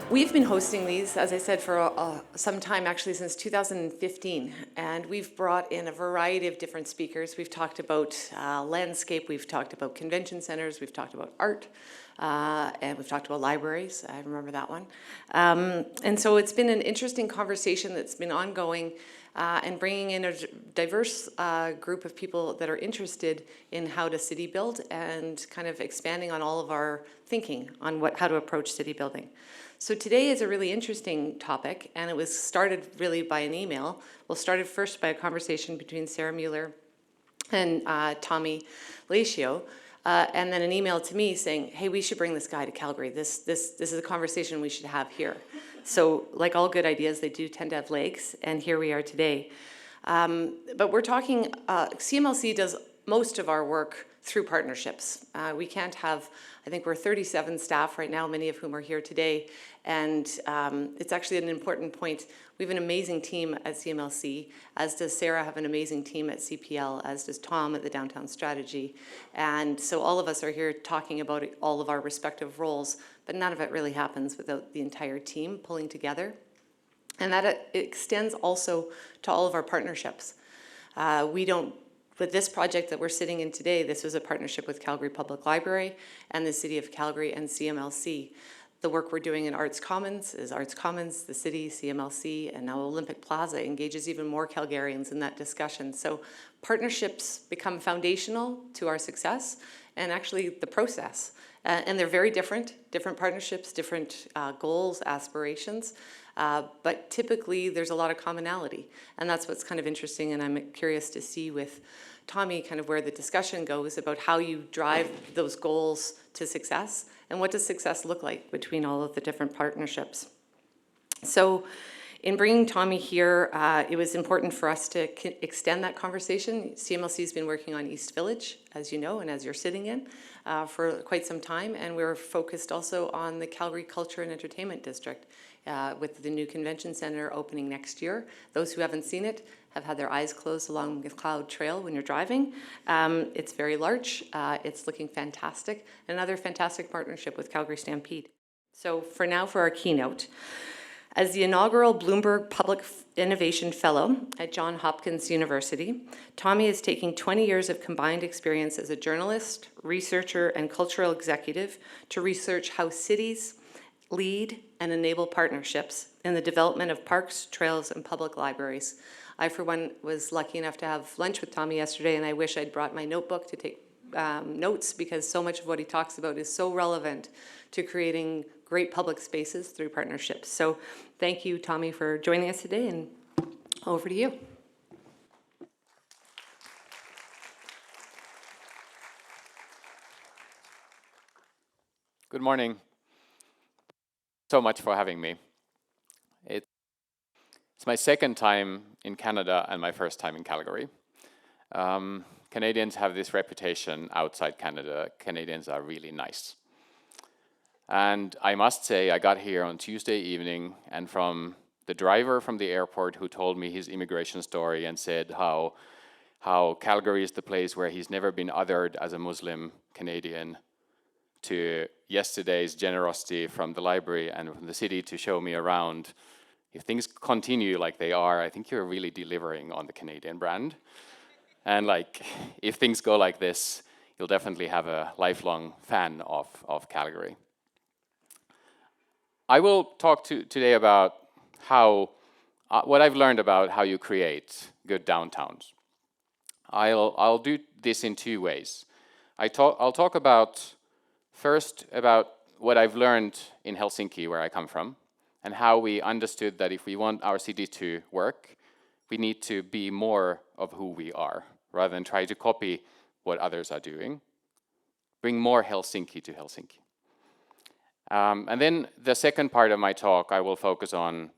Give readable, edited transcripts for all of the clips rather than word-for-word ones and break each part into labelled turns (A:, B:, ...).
A: We've been hosting these, as I said, for some time, actually since 2015, and we've brought in a variety of different speakers. We've talked about landscape, we've talked about convention centers, we've talked about art, and we've talked about libraries. I remember that one. And so it's been an interesting conversation that's been ongoing, and bringing in a diverse group of people that are interested in how to city build and kind of expanding on all of our thinking on how to approach city building. So today is a really interesting topic, and it was started really by an email. Well, started first by a conversation between Sarah Meillleur and Tommi Laitio, and then an email to me saying, hey, we should bring this guy to Calgary. This is a conversation we should have here. So like all good ideas, they do tend to have legs, and here we are today. But we're talking, CMLC does most of our work through partnerships. We can't have, I think we're 37 staff right now, many of whom are here today, and it's actually an important point. We have an amazing team at CMLC, as does Sarah have an amazing team at CPL, as does Thom at the Downtown Strategy. And so all of us are here talking about all of our respective roles, but none of it really happens without the entire team pulling together. And that it extends also to all of our partnerships. With this project that we're sitting in today, this was a partnership with Calgary Public Library and the City of Calgary and CMLC. The work we're doing in Arts Commons is Arts Commons, the city, CMLC, and now Olympic Plaza engages even more Calgarians in that discussion. So partnerships become foundational to our success and actually the process. And they're very different partnerships, different goals, aspirations. But typically there's a lot of commonality, and that's what's kind of interesting, and I'm curious to see with Tommi kind of where the discussion goes about how you drive those goals to success, and what does success look like between all of the different partnerships. So in bringing Tommi here, it was important for us to extend that conversation. CMLC has been working on East Village, as you know, and as you're sitting in, for quite some time, and we're focused also on the Calgary Culture and Entertainment District, with the new convention center opening next year. Those who haven't seen it have had their eyes closed along McLeod Trail when you're driving. It's very large, it's looking fantastic. Another fantastic partnership with Calgary Stampede. So for now, for our keynote. As the inaugural Bloomberg Public Innovation Fellow at Johns Hopkins University, Tommi is taking 20 years of combined experience as a journalist, researcher, and cultural executive to research how cities lead and enable partnerships in the development of parks, trails, and public libraries. I, for one, was lucky enough to have lunch with Tommi yesterday, and I wish I'd brought my notebook to take notes, because so much of what he talks about is so relevant to creating great public spaces through partnerships. So thank you, Tommi, for joining us today, and over to you.
B: Good morning. So much for having me. It's my second time in Canada and my first time in Calgary. Canadians have this reputation outside Canada. Canadians are really nice. And I must say, I got here on Tuesday evening, and from the driver from the airport who told me his immigration story and said how Calgary is the place where he's never been othered as a Muslim Canadian, to yesterday's generosity from the library and from the city to show me around. If things continue like they are, I think you're really delivering on the Canadian brand. And like, if things go like this, you'll definitely have a lifelong fan of Calgary. I will talk today about what I've learned about how you create good downtowns. I'll do this in two ways. I'll talk about first about what I've learned in Helsinki, where I come from, and how we understood that if we want our city to work, we need to be more of who we are, rather than try to copy what others are doing. Bring more Helsinki to Helsinki. And then the second part of my talk, I will focus on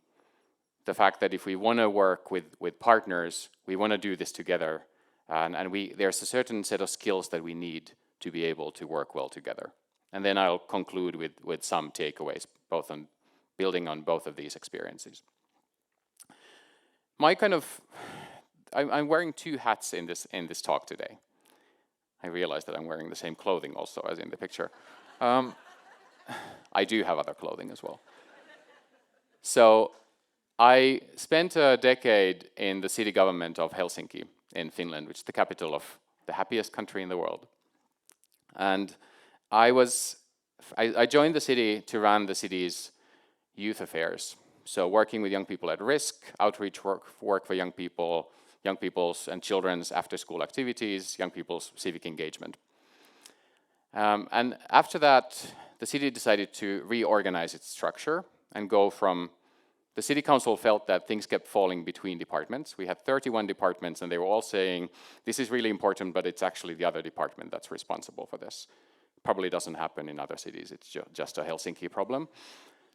B: the fact that if we want to work with partners, we want to do this together, and there's a certain set of skills that we need to be able to work well together. And then I'll conclude with some takeaways, both on building on both of these experiences. I'm wearing two hats in this talk today. I realize that I'm wearing the same clothing also as in the picture. I do have other clothing as well. So I spent a decade in the city government of Helsinki in Finland, which is the capital of the happiest country in the world. And I joined the city to run the city's youth affairs. So working with young people at risk, outreach work for young people, young people's and children's after-school activities, young people's civic engagement. And after that, the city decided to reorganize its structure and go from the city council felt that things kept falling between departments. We had 31 departments and they were all saying, this is really important, but it's actually the other department that's responsible for this. Probably doesn't happen in other cities, it's just a Helsinki problem.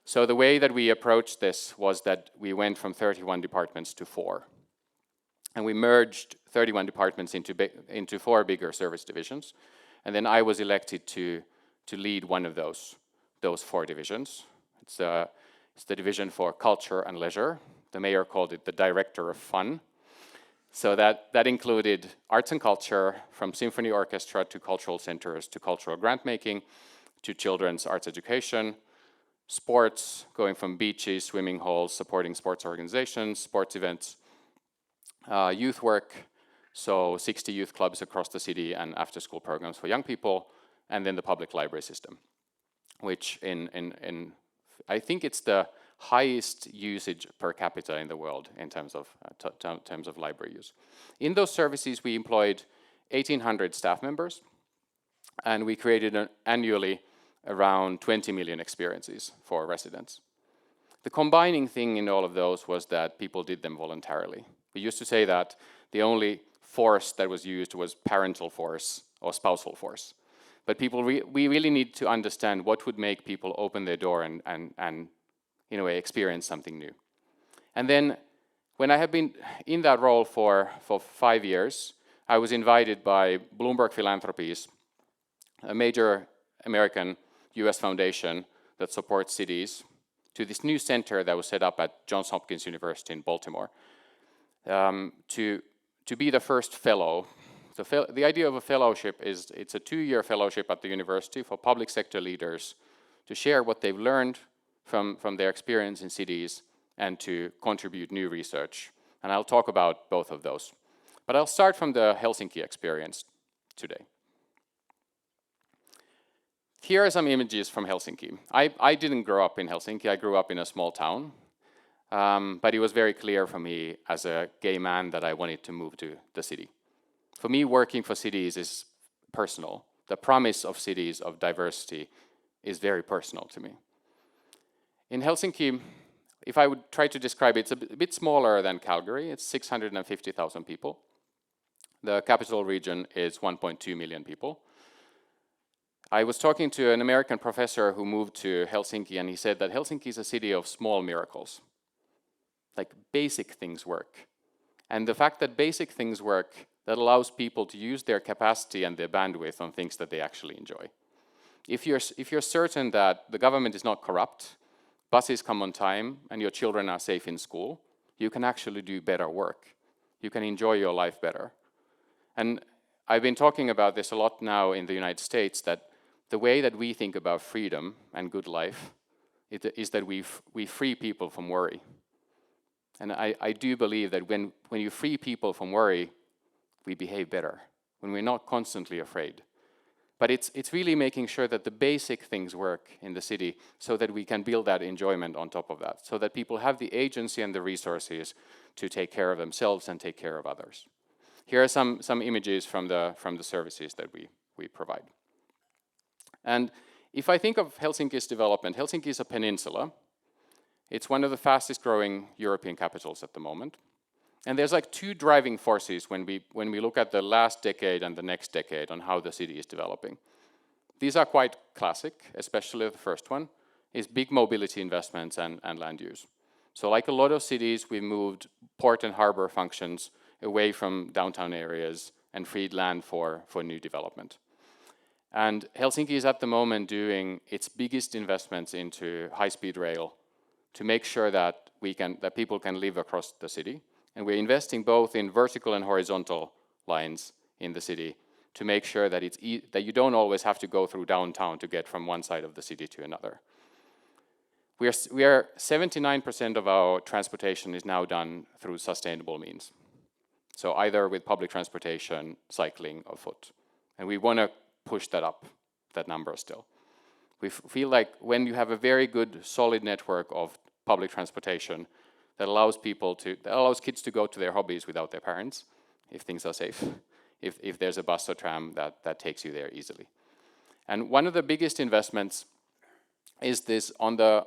B: So the way that we approached this was that we went from 31 departments to 4. And we merged 31 departments into 4 bigger service divisions. And then I was elected to lead one of those 4 divisions. It's the division for culture and leisure. The mayor called it the director of fun. So that included arts and culture, from symphony orchestra to cultural centers to cultural grant making to children's arts education, sports, going from beaches, swimming holes, supporting sports organizations, sports events, youth work, so 60 youth clubs across the city and after-school programs for young people, and then the public library system, which I think it's the highest usage per capita in the world in terms of library use. In those services, we employed 1,800 staff members, and we created annually around 20 million experiences for residents. The combining thing in all of those was that people did them voluntarily. We used to say that the only force that was used was parental force or spousal force. But we really need to understand what would make people open their door and in a way experience something new. And then when I have been in that role for 5 years, I was invited by Bloomberg Philanthropies, a major American US foundation that supports cities, to this new center that was set up at Johns Hopkins University in Baltimore, to be the first fellow. The idea of a fellowship is it's a 2-year fellowship at the university for public sector leaders to share what they've learned from their experience in cities and to contribute new research. And I'll talk about both of those. But I'll start from the Helsinki experience today. Here are some images from Helsinki. I didn't grow up in Helsinki, I grew up in a small town. But it was very clear for me as a gay man that I wanted to move to the city. For me, working for cities is personal. The promise of cities, of diversity, is very personal to me. In Helsinki, if I would try to describe it, it's a bit smaller than Calgary. It's 650,000 people. The capital region is 1.2 million people. I was talking to an American professor who moved to Helsinki, and he said that Helsinki is a city of small miracles. Like basic things work. And the fact that basic things work, that allows people to use their capacity and their bandwidth on things that they actually enjoy. If you're certain that the government is not corrupt, buses come on time, and your children are safe in school, you can actually do better work. You can enjoy your life better. And I've been talking about this a lot now in the United States, that the way that we think about freedom and good life is that we free people from worry. And I do believe that when you free people from worry, we behave better, when we're not constantly afraid. But it's really making sure that the basic things work in the city so that we can build that enjoyment on top of that, so that people have the agency and the resources to take care of themselves and take care of others. Here are some images from the services that we provide. And if I think of Helsinki's development, Helsinki is a peninsula. It's one of the fastest growing European capitals at the moment. And there's like 2 driving forces when we look at the last decade and the next decade on how the city is developing. These are quite classic, especially the first one, is big mobility investments and land use. So like a lot of cities, we moved port and harbor functions away from downtown areas and freed land for new development. And Helsinki is at the moment doing its biggest investments into high-speed rail to make sure that people can live across the city. And we're investing both in vertical and horizontal lines in the city to make sure that that you don't always have to go through downtown to get from one side of the city to another. we are 79% of our transportation is now done through sustainable means. So either with public transportation, cycling, or foot. And we want to push that up, that number still. We feel like when you have a very good, solid network of public transportation that allows kids to go to their hobbies without their parents, if things are safe, if there's a bus or tram that takes you there easily. And one of the biggest investments is this on the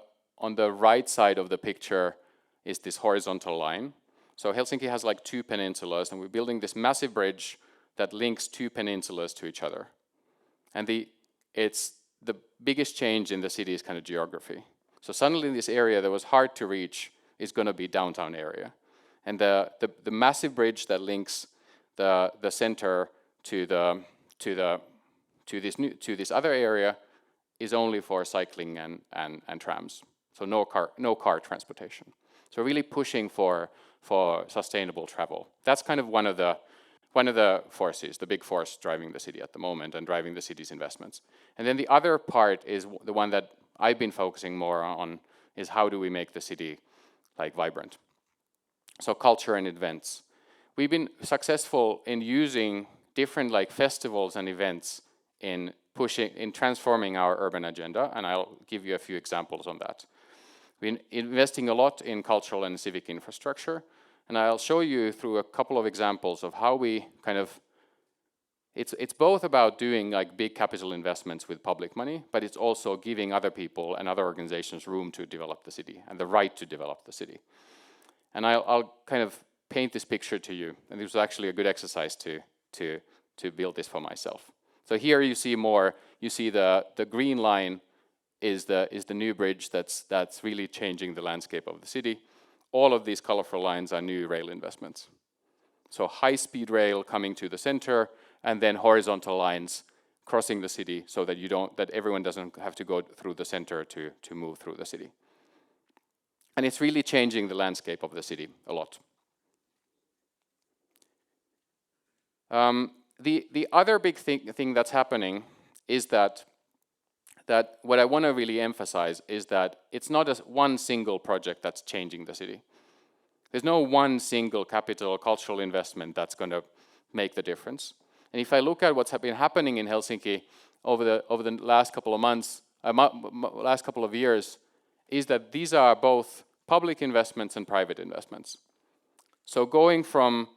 B: right side of the picture is this horizontal line. So Helsinki has like 2 peninsulas, and we're building this massive bridge that links 2 peninsulas to each other. And it's the biggest change in the city's kind of geography. So suddenly this area that was hard to reach is going to be downtown area. And the massive bridge that links the center to this other area is only for cycling and trams. So no car transportation. So really pushing for sustainable travel. That's kind of one of the forces, the big force driving the city at the moment and driving the city's investments. And then the other part is the one that I've been focusing more on, is how do we make the city like vibrant. So culture and events. We've been successful in using different like festivals and events in transforming our urban agenda, and I'll give you a few examples on that. We're investing a lot in cultural and civic infrastructure, and I'll show you through a couple of examples of how we kind of, it's both about doing like big capital investments with public money, but it's also giving other people and other organizations room to develop the city and the right to develop the city. And I'll kind of paint this picture to you, and this was actually a good exercise to build this for myself. So here you see the green line is the new bridge that's really changing the landscape of the city. All of these colorful lines are new rail investments. So high-speed rail coming to the center, and then horizontal lines crossing the city so that everyone doesn't have to go through the center to move through the city. And it's really changing the landscape of the city a lot. The other big thing that's happening is that what I want to really emphasize is that it's not one single project that's changing the city. There's no one single capital cultural investment that's going to make the difference. And if I look at what's been happening in Helsinki over the last couple of months, last couple of years, is that these are both public investments and private investments. So going from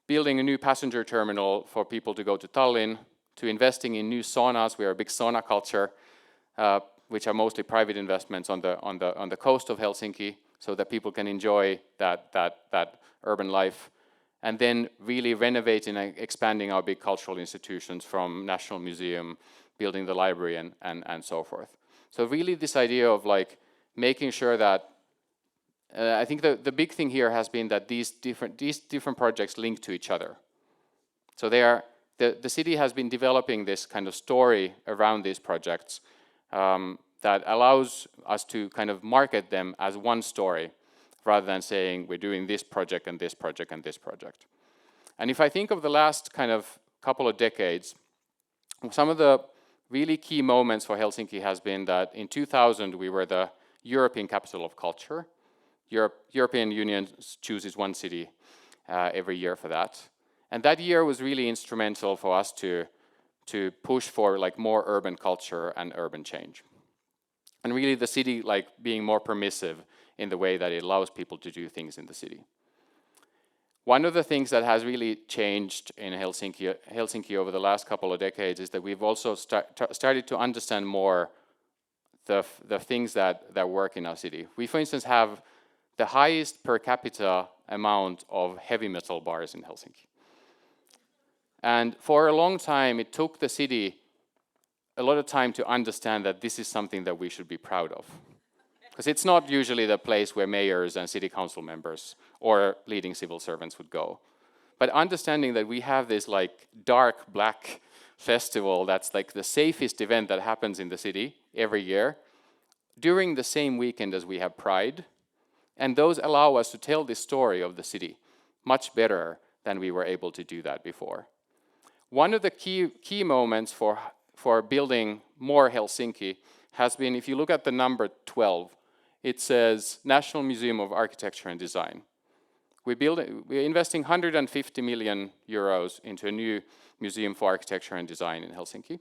B: building a new passenger terminal for people to go to Tallinn, to investing in new saunas. We are a big sauna culture, which are mostly private investments on the coast of Helsinki, so that people can enjoy that urban life. And then really renovating and expanding our big cultural institutions, from National Museum, building the library, and so forth. So really this idea of like making sure that I think the big thing here has been that these different projects link to each other. So the city has been developing this kind of story around these projects that allows us to kind of market them as one story, rather than saying we're doing this project and this project and this project. And if I think of the last kind of couple of decades, some of the really key moments for Helsinki has been that in 2000 we were the European capital of culture. European Union chooses one city every year for that. And that year was really instrumental for us to push for like more urban culture and urban change. And really the city like being more permissive in the way that it allows people to do things in the city. One of the things that has really changed in Helsinki over the last couple of decades is that we've also started to understand more the things that work in our city. We, for instance, have the highest per capita amount of heavy metal bars in Helsinki. And for a long time, it took the city a lot of time to understand that this is something that we should be proud of. Because it's not usually the place where mayors and city council members or leading civil servants would go. But understanding that we have this like dark black festival that's like the safest event that happens in the city every year during the same weekend as we have Pride. And those allow us to tell the story of the city much better than we were able to do that before. One of the key moments for building more Helsinki has been, if you look at the number 12, it says National Museum of Architecture and Design. We're investing 150 million euros into a new museum for architecture and design in Helsinki.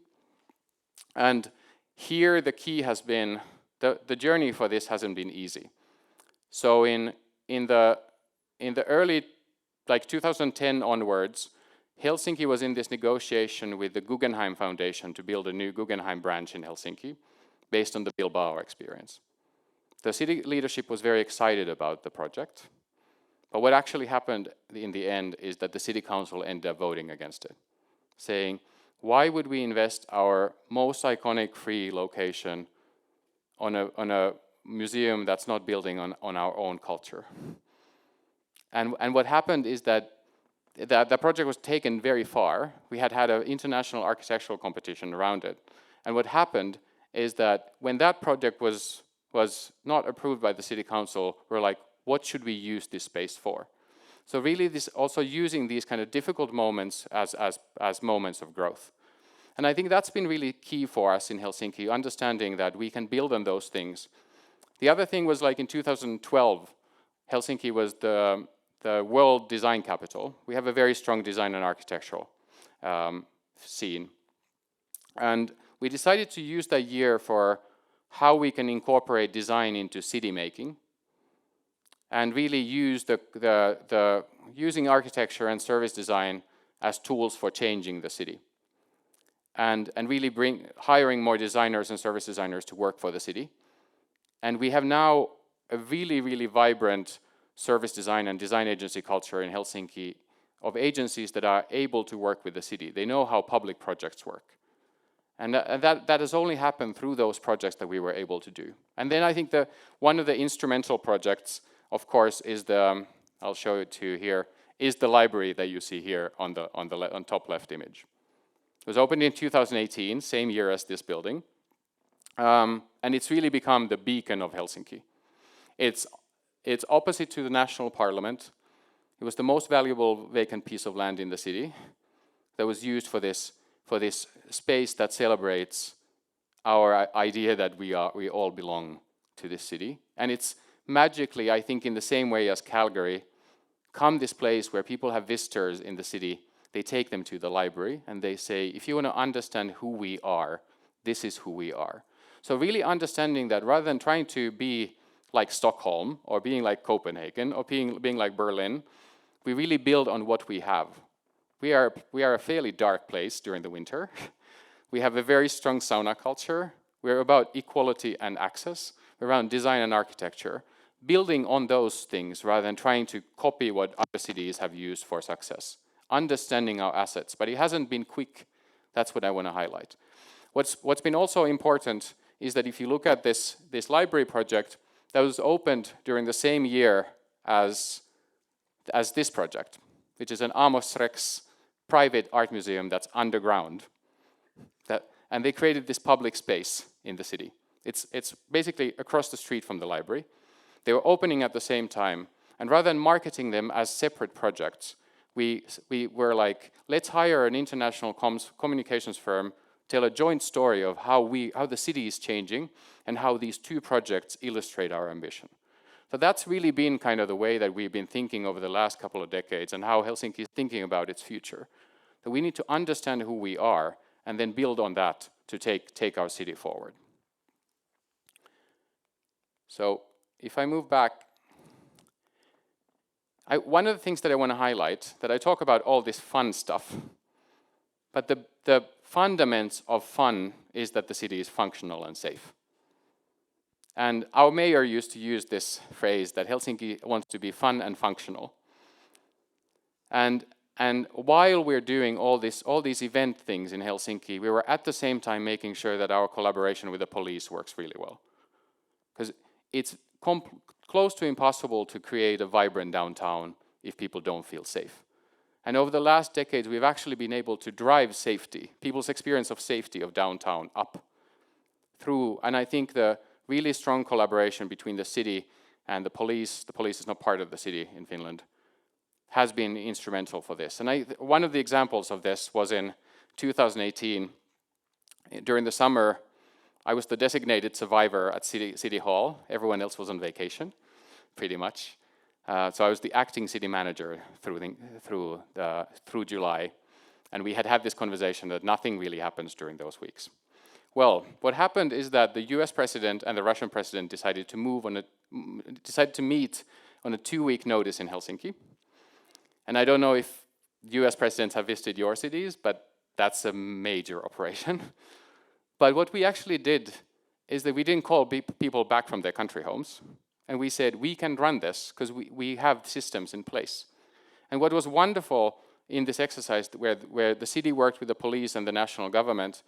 B: And here the key has been, the journey for this hasn't been easy. So in the early, like 2010 onwards, Helsinki was in this negotiation with the Guggenheim Foundation to build a new Guggenheim branch in Helsinki based on the Bilbao experience. The city leadership was very excited about the project, but what actually happened in the end is that the city council ended up voting against it, saying, why would we invest our most iconic free location on a museum that's not building on our own culture? And what happened is that the project was taken very far. We had an international architectural competition around it. And what happened is that when that project was not approved by the city council, we're like, what should we use this space for? So really this also using these kind of difficult moments as moments of growth. And I think that's been really key for us in Helsinki, understanding that we can build on those things. The other thing was like in 2012, Helsinki was the world design capital. We have a very strong design and architectural scene. And we decided to use that year for how we can incorporate design into city making and really use using architecture and service design as tools for changing the city. And really hiring more designers and service designers to work for the city. And we have now a really, really vibrant service design and design agency culture in Helsinki of agencies that are able to work with the city. They know how public projects work. And that has only happened through those projects that we were able to do. And then I think one of the instrumental projects, of course, is I'll show it to you here, is the library that you see here on top left image. It was opened in 2018, same year as this building. And it's really become the beacon of Helsinki. It's opposite to the National Parliament. It was the most valuable vacant piece of land in the city that was used for this space that celebrates our idea that we all belong to this city. And it's magically, I think in the same way as Calgary, come this place where people have visitors in the city, they take them to the library and they say, if you want to understand who we are, this is who we are. So really understanding that rather than trying to be like Stockholm or being like Copenhagen or being like Berlin, we really build on what we have. We are a fairly dark place during the winter. We have a very strong sauna culture. We're about equality and access. We're around design and architecture. Building on those things rather than trying to copy what other cities have used for success. Understanding our assets, but it hasn't been quick. That's what I want to highlight. What's been also important is that if you look at this library project, that was opened during the same year as this project, which is an Amos Rex private art museum that's underground. And they created this public space in the city. It's basically across the street from the library. They were opening at the same time, and rather than marketing them as separate projects, we were like, let's hire an international communications firm, tell a joint story of how the city is changing and how these two projects illustrate our ambition. So that's really been kind of the way that we've been thinking over the last couple of decades and how Helsinki is thinking about its future. That we need to understand who we are and then build on that to take our city forward. So if I move back, one of the things that I want to highlight, that I talk about all this fun stuff, but the fundaments of fun is that the city is functional and safe. And our mayor used to use this phrase that Helsinki wants to be fun and functional. And while we're doing all these event things in Helsinki, we were at the same time making sure that our collaboration with the police works really well. Because it's close to impossible to create a vibrant downtown if people don't feel safe. And over the last decades, we've actually been able to drive safety, people's experience of safety of downtown up through, and I think the really strong collaboration between the city and the police is not part of the city in Finland, has been instrumental for this. And one of the examples of this was in 2018. During the summer, I was the designated survivor at City Hall. Everyone else was on vacation, pretty much. So I was the acting city manager through July, and we had this conversation that nothing really happens during those weeks. Well, what happened is that the U.S. president and the Russian president decided to meet on a 2-week notice in Helsinki. And I don't know if U.S. presidents have visited your cities, but that's a major operation. But what we actually did is that we didn't call people back from their country homes. And we said, we can run this because we have systems in place. And what was wonderful in this exercise, where the city worked with the police and the national government,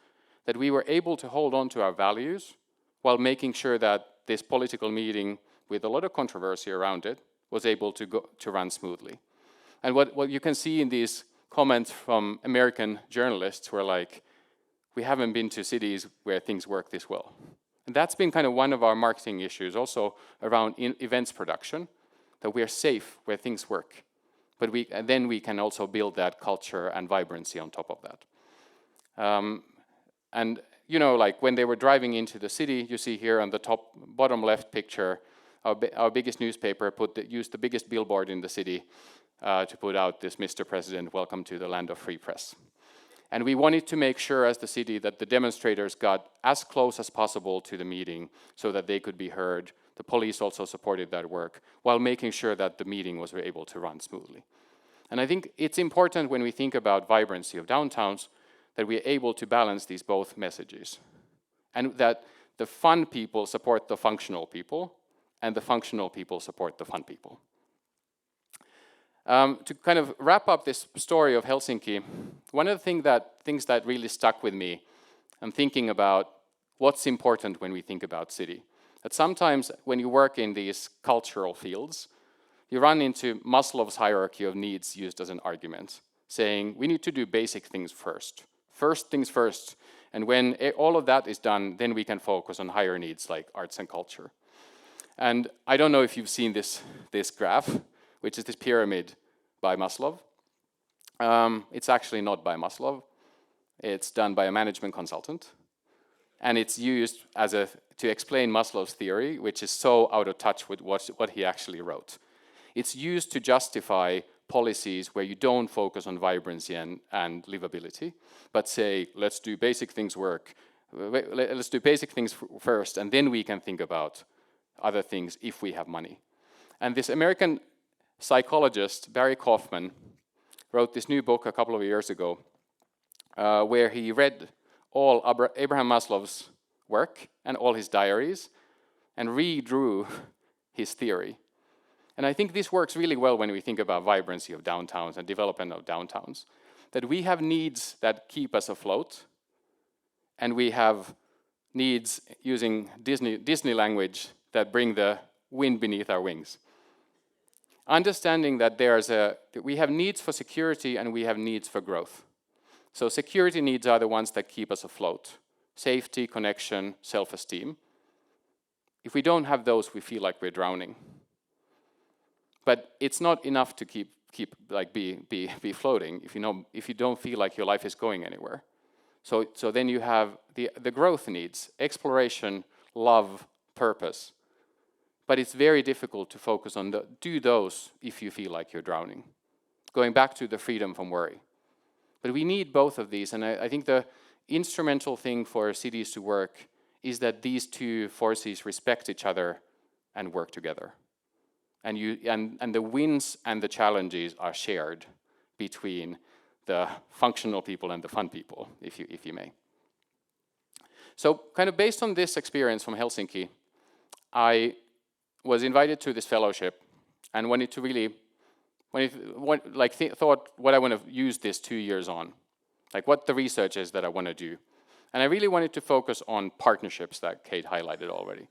B: that we were able to hold on to our values while making sure that this political meeting, with a lot of controversy around it, was able to run smoothly. And what you can see in these comments from American journalists who are like, we haven't been to cities where things work this well. And that's been kind of one of our marketing issues also around events production, that we are safe where things work. But then we can also build that culture and vibrancy on top of that. And you know, like when they were driving into the city, you see here on the bottom left picture, our biggest newspaper used the biggest billboard in the city to put out this Mr. President, welcome to the land of free press. And we wanted to make sure as the city that the demonstrators got as close as possible to the meeting so that they could be heard. The police also supported that work while making sure that the meeting was able to run smoothly. And I think it's important when we think about vibrancy of downtowns that we're able to balance these both messages. And that the fun people support the functional people and the functional people support the fun people. To kind of wrap up this story of Helsinki, one of the things that really stuck with me, I'm thinking about what's important when we think about city. That sometimes when you work in these cultural fields, you run into Maslow's hierarchy of needs used as an argument, saying we need to do basic things first. First things first, and when all of that is done, then we can focus on higher needs like arts and culture. And I don't know if you've seen this graph, which is this pyramid by Maslow. It's actually not by Maslow. It's done by a management consultant. And it's used to explain Maslow's theory, which is so out of touch with what he actually wrote. It's used to justify policies where you don't focus on vibrancy and livability, but say, let's do basic things let's do basic things first, and then we can think about other things if we have money. And this American psychologist, Barry Kaufman, wrote this new book a couple of years ago, where he read all Abraham Maslow's work and all his diaries and redrew his theory. And I think this works really well when we think about vibrancy of downtowns and development of downtowns. That we have needs that keep us afloat, and we have needs, using Disney language, that bring the wind beneath our wings. Understanding that we have needs for security and we have needs for growth. So security needs are the ones that keep us afloat. Safety, connection, self-esteem. If we don't have those, we feel like we're drowning. But it's not enough to be floating if you don't feel like your life is going anywhere. So then you have the growth needs, exploration, love, purpose. But it's very difficult to focus on do those if you feel like you're drowning. Going back to the freedom from worry. But we need both of these, and I think the instrumental thing for cities to work is that these two forces respect each other and work together. And the wins and the challenges are shared between the functional people and the fun people, if you may. So kind of based on this experience from Helsinki, I was invited to this fellowship and wanted to really, thought what I want to use this 2 years on, like what the research is that I want to do. And I really wanted to focus on partnerships that Kate highlighted already.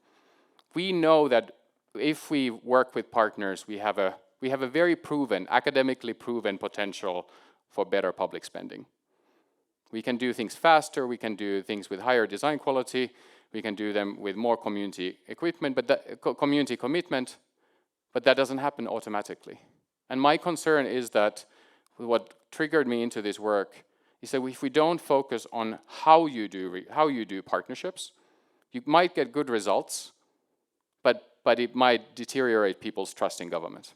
B: We know that if we work with partners, we have a very proven, academically proven potential for better public spending. We can do things faster, we can do things with higher design quality, we can do them with more community equipment, community commitment, but that doesn't happen automatically. And my concern is that what triggered me into this work is that if we don't focus on how you do partnerships, You might get good results, but it might deteriorate people's trust in government.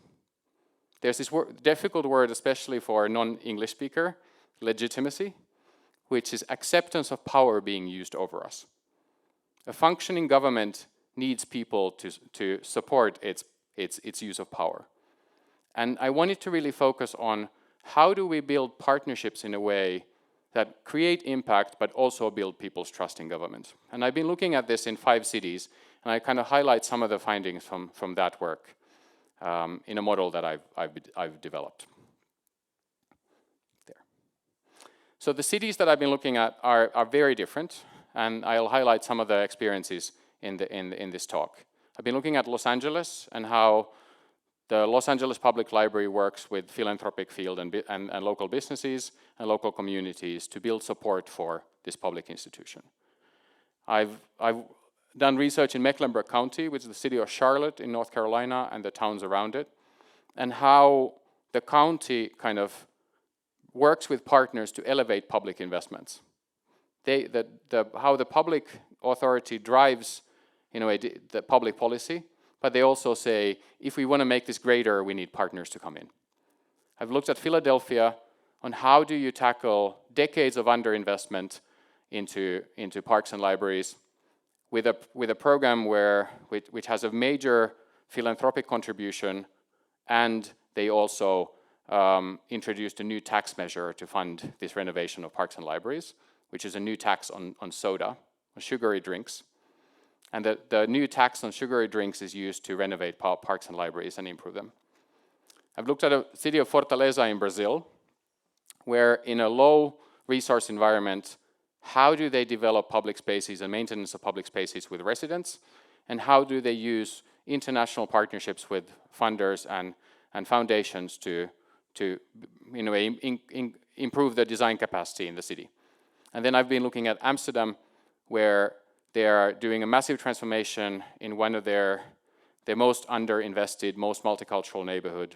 B: There's this difficult word, especially for a non-English speaker, legitimacy, which is acceptance of power being used over us. A functioning government needs people to support its use of power. And I wanted to really focus on how do we build partnerships in a way that create impact but also build people's trust in government. And I've been looking at this in 5 cities, and I kind of highlight some of the findings from that work in a model that I've developed. There. So the cities that I've been looking at are very different, and I'll highlight some of the experiences in this talk. I've been looking at Los Angeles and how the Los Angeles Public Library works with philanthropic field and local businesses and local communities to build support for this public institution. I've done research in Mecklenburg County, which is the city of Charlotte in North Carolina and the towns around it, and how the county kind of works with partners to elevate public investments. How the public authority drives, in a way, the public policy, but they also say, if we want to make this greater, we need partners to come in. I've looked at Philadelphia on how do you tackle decades of underinvestment into parks and libraries with a program which has a major philanthropic contribution, and they also introduced a new tax measure to fund this renovation of parks and libraries, which is a new tax on soda, on sugary drinks. And the new tax on sugary drinks is used to renovate parks and libraries and improve them. I've looked at a city of Fortaleza in Brazil, where in a low resource environment, how do they develop public spaces and maintenance of public spaces with residents? And how do they use international partnerships with funders and foundations to in a way, improve the design capacity in the city? And then I've been looking at Amsterdam, where they are doing a massive transformation in one of their most underinvested, most multicultural neighborhood.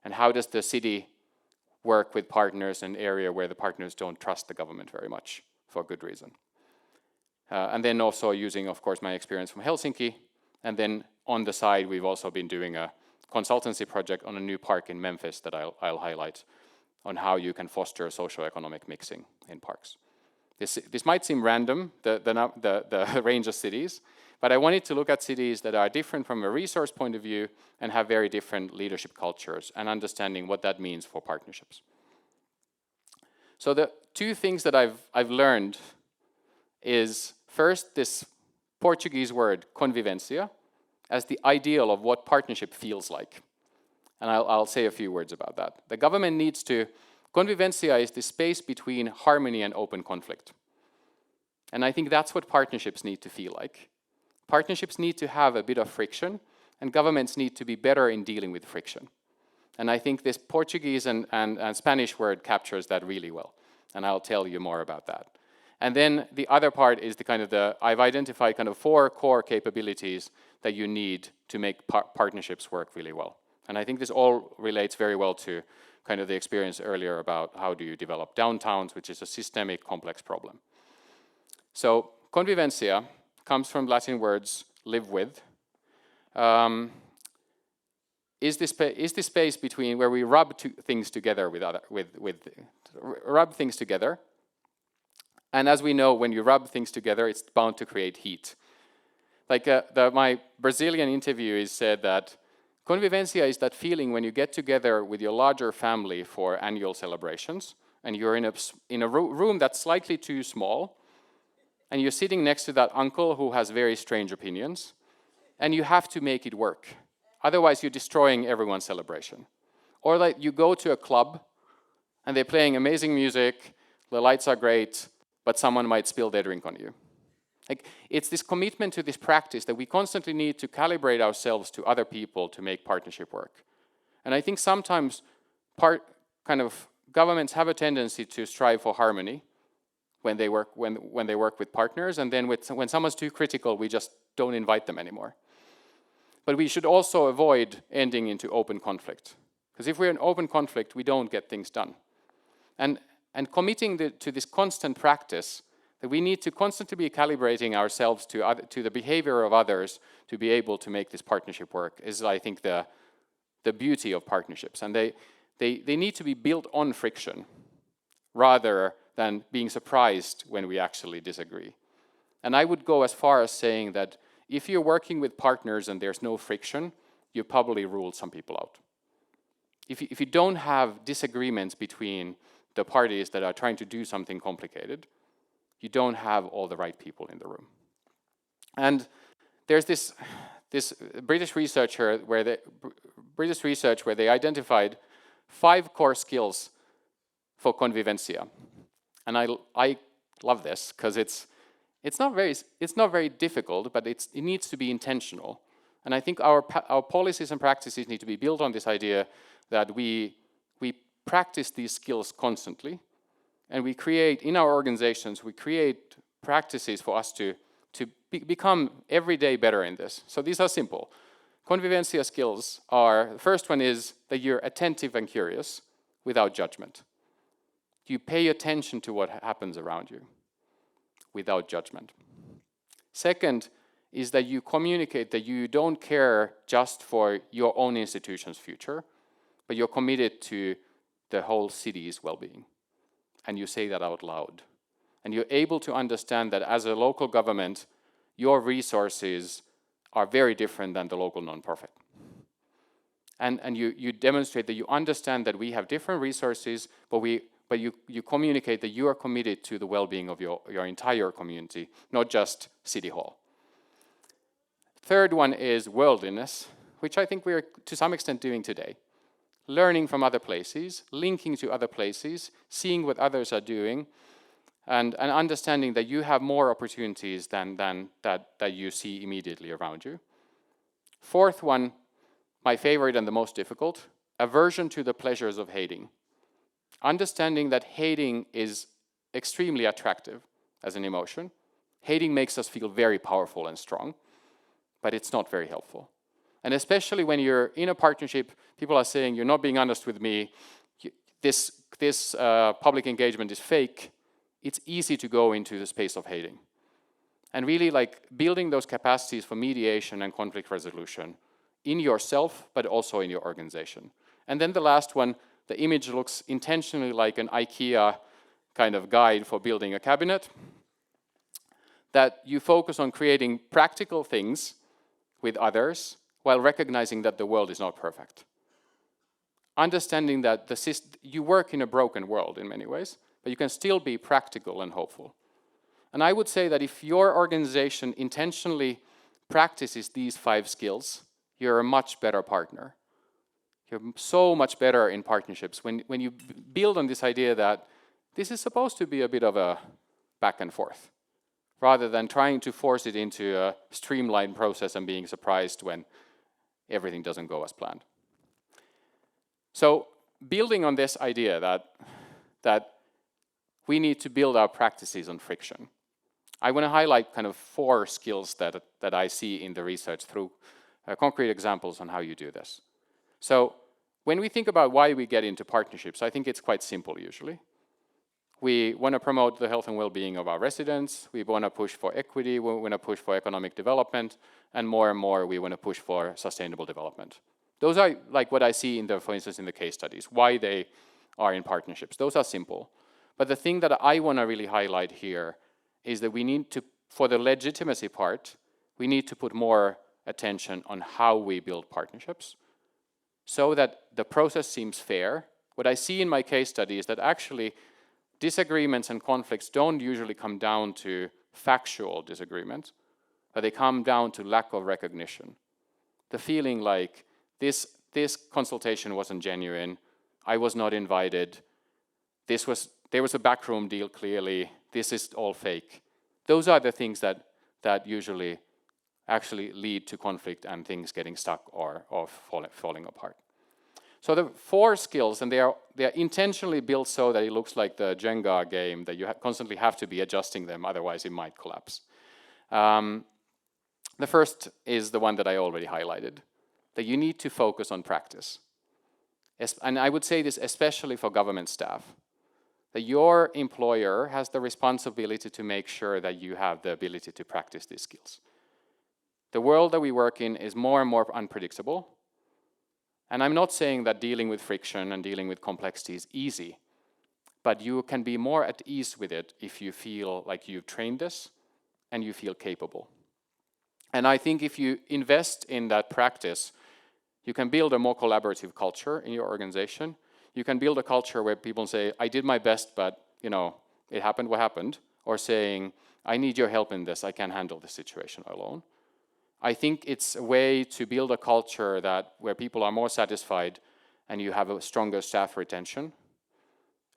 B: And how does the city work with partners in an area where the partners don't trust the government very much for good reason? And then also using, of course, my experience from Helsinki. And then on the side, we've also been doing a consultancy project on a new park in Memphis that I'll highlight on how you can foster socioeconomic mixing in parks. This might seem random, the range of cities, but I wanted to look at cities that are different from a resource point of view and have very different leadership cultures and understanding what that means for partnerships. So the 2 things that I've learned is first this Portuguese word convivência as the ideal of what partnership feels like. And I'll say a few words about that. The government needs to convivência is the space between harmony and open conflict. And I think that's what partnerships need to feel like. Partnerships need to have a bit of friction, and governments need to be better in dealing with friction. And I think this Portuguese and Spanish word captures that really well. And I'll tell you more about that. And then the other part is I've identified kind of 4 core capabilities that you need to make partnerships work really well. And I think this all relates very well to kind of the experience earlier about how do you develop downtowns, which is a systemic, complex problem. So convivência comes from Latin words live with. Is this space between where we rub things together rub things together. And as we know, when you rub things together, it's bound to create heat. Like my Brazilian interviewee said that convivência is that feeling when you get together with your larger family for annual celebrations, and you're in a room that's slightly too small, and you're sitting next to that uncle who has very strange opinions, and you have to make it work. Otherwise, you're destroying everyone's celebration. Or like you go to a club, and they're playing amazing music, the lights are great, but someone might spill their drink on you. Like, it's this commitment to this practice that we constantly need to calibrate ourselves to other people to make partnership work. And I think sometimes governments have a tendency to strive for harmony when they work with partners, and then when someone's too critical, we just don't invite them anymore. But we should also avoid ending into open conflict, because if we're in open conflict, we don't get things done. And committing to this constant practice That we need to constantly be calibrating ourselves to the behavior of others to be able to make this partnership work is, I think, the beauty of partnerships. And they need to be built on friction rather than being surprised when we actually disagree. And I would go as far as saying that if you're working with partners and there's no friction, you probably ruled some people out. If you don't have disagreements between the parties that are trying to do something complicated, you don't have all the right people in the room. And there's this British research where they identified 5 core skills for convivencia. And I love this because it's not very difficult, but it needs to be intentional. And I think our policies and practices need to be built on this idea that we practice these skills constantly, and we create in our organizations, we create practices for us to become every day better in this. So these are simple. Convivencia skills are, the first one is that you're attentive and curious without judgment. You pay attention to what happens around you without judgment. Second is that you communicate that you don't care just for your own institution's future, but you're committed to the whole city's well-being. And you say that out loud. And you're able to understand that as a local government, your resources are very different than the local nonprofit. And you demonstrate that you understand that we have different resources, but you communicate that you are committed to the well-being of your entire community, not just City Hall. Third one is worldliness, which I think we're to some extent doing today. Learning from other places, linking to other places, seeing what others are doing, and understanding that you have more opportunities than that you see immediately around you. Fourth one, my favorite and the most difficult, aversion to the pleasures of hating. Understanding that hating is extremely attractive as an emotion. Hating makes us feel very powerful and strong, but it's not very helpful. And especially when you're in a partnership, people are saying, you're not being honest with me, this public engagement is fake, it's easy to go into the space of hating. And really like building those capacities for mediation and conflict resolution in yourself, but also in your organization. And then the last one, the image looks intentionally like an IKEA kind of guide for building a cabinet, that you focus on creating practical things with others while recognizing that the world is not perfect. Understanding that you work in a broken world in many ways, but you can still be practical and hopeful. And I would say that if your organization intentionally practices these 5 skills, you're a much better partner. You're so much better in partnerships when you build on this idea that this is supposed to be a bit of a back and forth, rather than trying to force it into a streamlined process and being surprised when everything doesn't go as planned. So building on this idea that we need to build our practices on friction, I want to highlight kind of 4 skills that I see in the research through concrete examples on how you do this. So when we think about why we get into partnerships, I think it's quite simple usually. We want to promote the health and well-being of our residents, we want to push for equity, we want to push for economic development, and more we want to push for sustainable development. Those are like what I see for instance, in the case studies, why they are in partnerships. Those are simple. But the thing that I want to really highlight here is that we need to, for the legitimacy part, we need to put more attention on how we build partnerships so that the process seems fair. What I see in my case study is that actually disagreements and conflicts don't usually come down to factual disagreements, but they come down to lack of recognition. The feeling like this consultation wasn't genuine, I was not invited, there was a backroom deal clearly, this is all fake. Those are the things that usually actually lead to conflict and things getting stuck or falling apart. So the 4 skills, and they are intentionally built so that it looks like the Jenga game, that you constantly have to be adjusting them, otherwise it might collapse. The first is the one that I already highlighted, that you need to focus on practice. And I would say this especially for government staff, that your employer has the responsibility to make sure that you have the ability to practice these skills. The world that we work in is more and more unpredictable. And I'm not saying that dealing with friction and dealing with complexity is easy, but you can be more at ease with it if you feel like you've trained this and you feel capable. And I think if you invest in that practice, you can build a more collaborative culture in your organization. You can build a culture where people say, I did my best, but it happened what happened. Or saying, I need your help in this, I can't handle this situation alone. I think it's a way to build a culture where people are more satisfied and you have a stronger staff retention.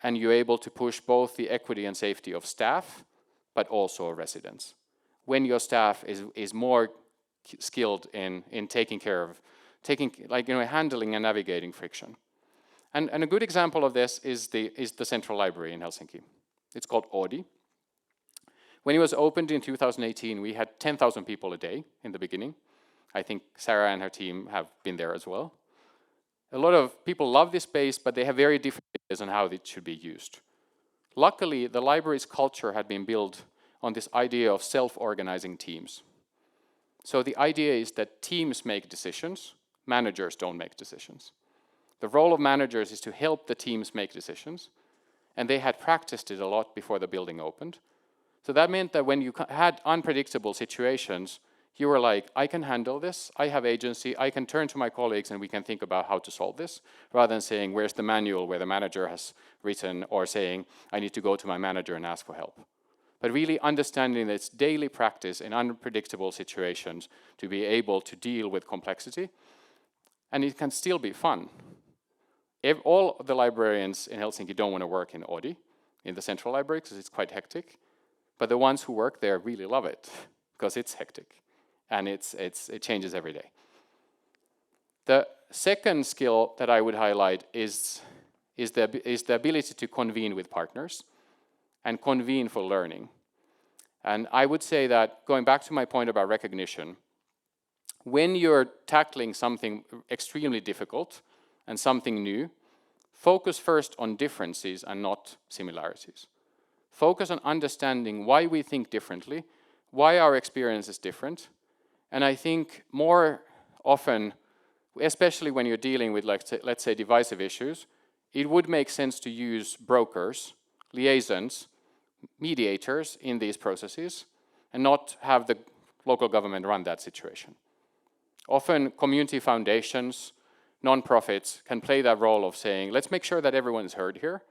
B: And you're able to push both the equity and safety of staff, but also residents. When your staff is more skilled in taking care of, handling and navigating friction. And a good example of this is the Central Library in Helsinki. It's called Oodi. When it was opened in 2018, we had 10,000 people a day in the beginning. I think Sarah and her team have been there as well. A lot of people love this space, but they have very different ideas on how it should be used. Luckily, the library's culture had been built on this idea of self-organizing teams. So the idea is that teams make decisions, managers don't make decisions. The role of managers is to help the teams make decisions, and they had practiced it a lot before the building opened. So that meant that when you had unpredictable situations, you were like, I can handle this, I have agency, I can turn to my colleagues and we can think about how to solve this, rather than saying, where's the manual where the manager has written, or saying, I need to go to my manager and ask for help. But really understanding that it's daily practice in unpredictable situations to be able to deal with complexity, and it can still be fun. All the librarians in Helsinki don't want to work in Oodi, in the Central Library, because it's quite hectic. But the ones who work there really love it, because it's hectic. And it changes every day. The second skill that I would highlight is the ability to convene with partners and convene for learning. And I would say that, going back to my point about recognition, when you're tackling something extremely difficult and something new, focus first on differences and not similarities. Focus on understanding why we think differently, why our experience is different. And I think more often, especially when you're dealing with, let's say, divisive issues, it would make sense to use brokers, liaisons, mediators in these processes, and not have the local government run that situation. Often community foundations, non-profits can play that role of saying, let's make sure that everyone is heard here.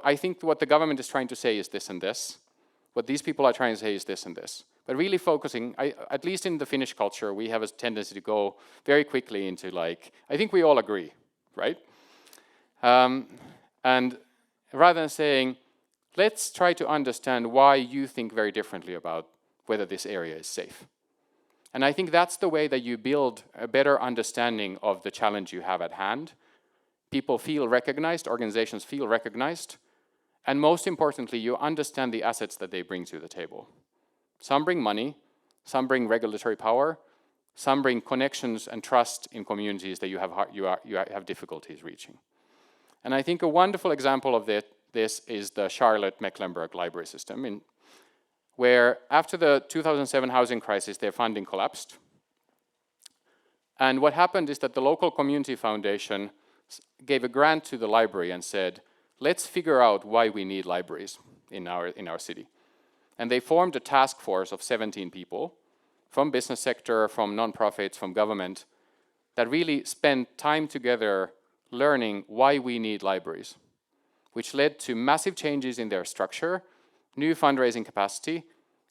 B: I think what the government is trying to say is this and this. What these people are trying to say is this and this. But really focusing, at least in the Finnish culture, we have a tendency to go very quickly into I think we all agree, right? And rather than saying, let's try to understand why you think very differently about whether this area is safe. And I think that's the way that you build a better understanding of the challenge you have at hand. People feel recognized, organizations feel recognized, and most importantly, you understand the assets that they bring to the table. Some bring money, some bring regulatory power, some bring connections and trust in communities that you have difficulties reaching. And I think a wonderful example of this is the Charlotte-Mecklenburg library system, where after the 2007 housing crisis, their funding collapsed. And what happened is that the local community foundation gave a grant to the library and said, let's figure out why we need libraries in our city. And they formed a task force of 17 people from business sector, from nonprofits, from government, that really spent time together learning why we need libraries, which led to massive changes in their structure, new fundraising capacity,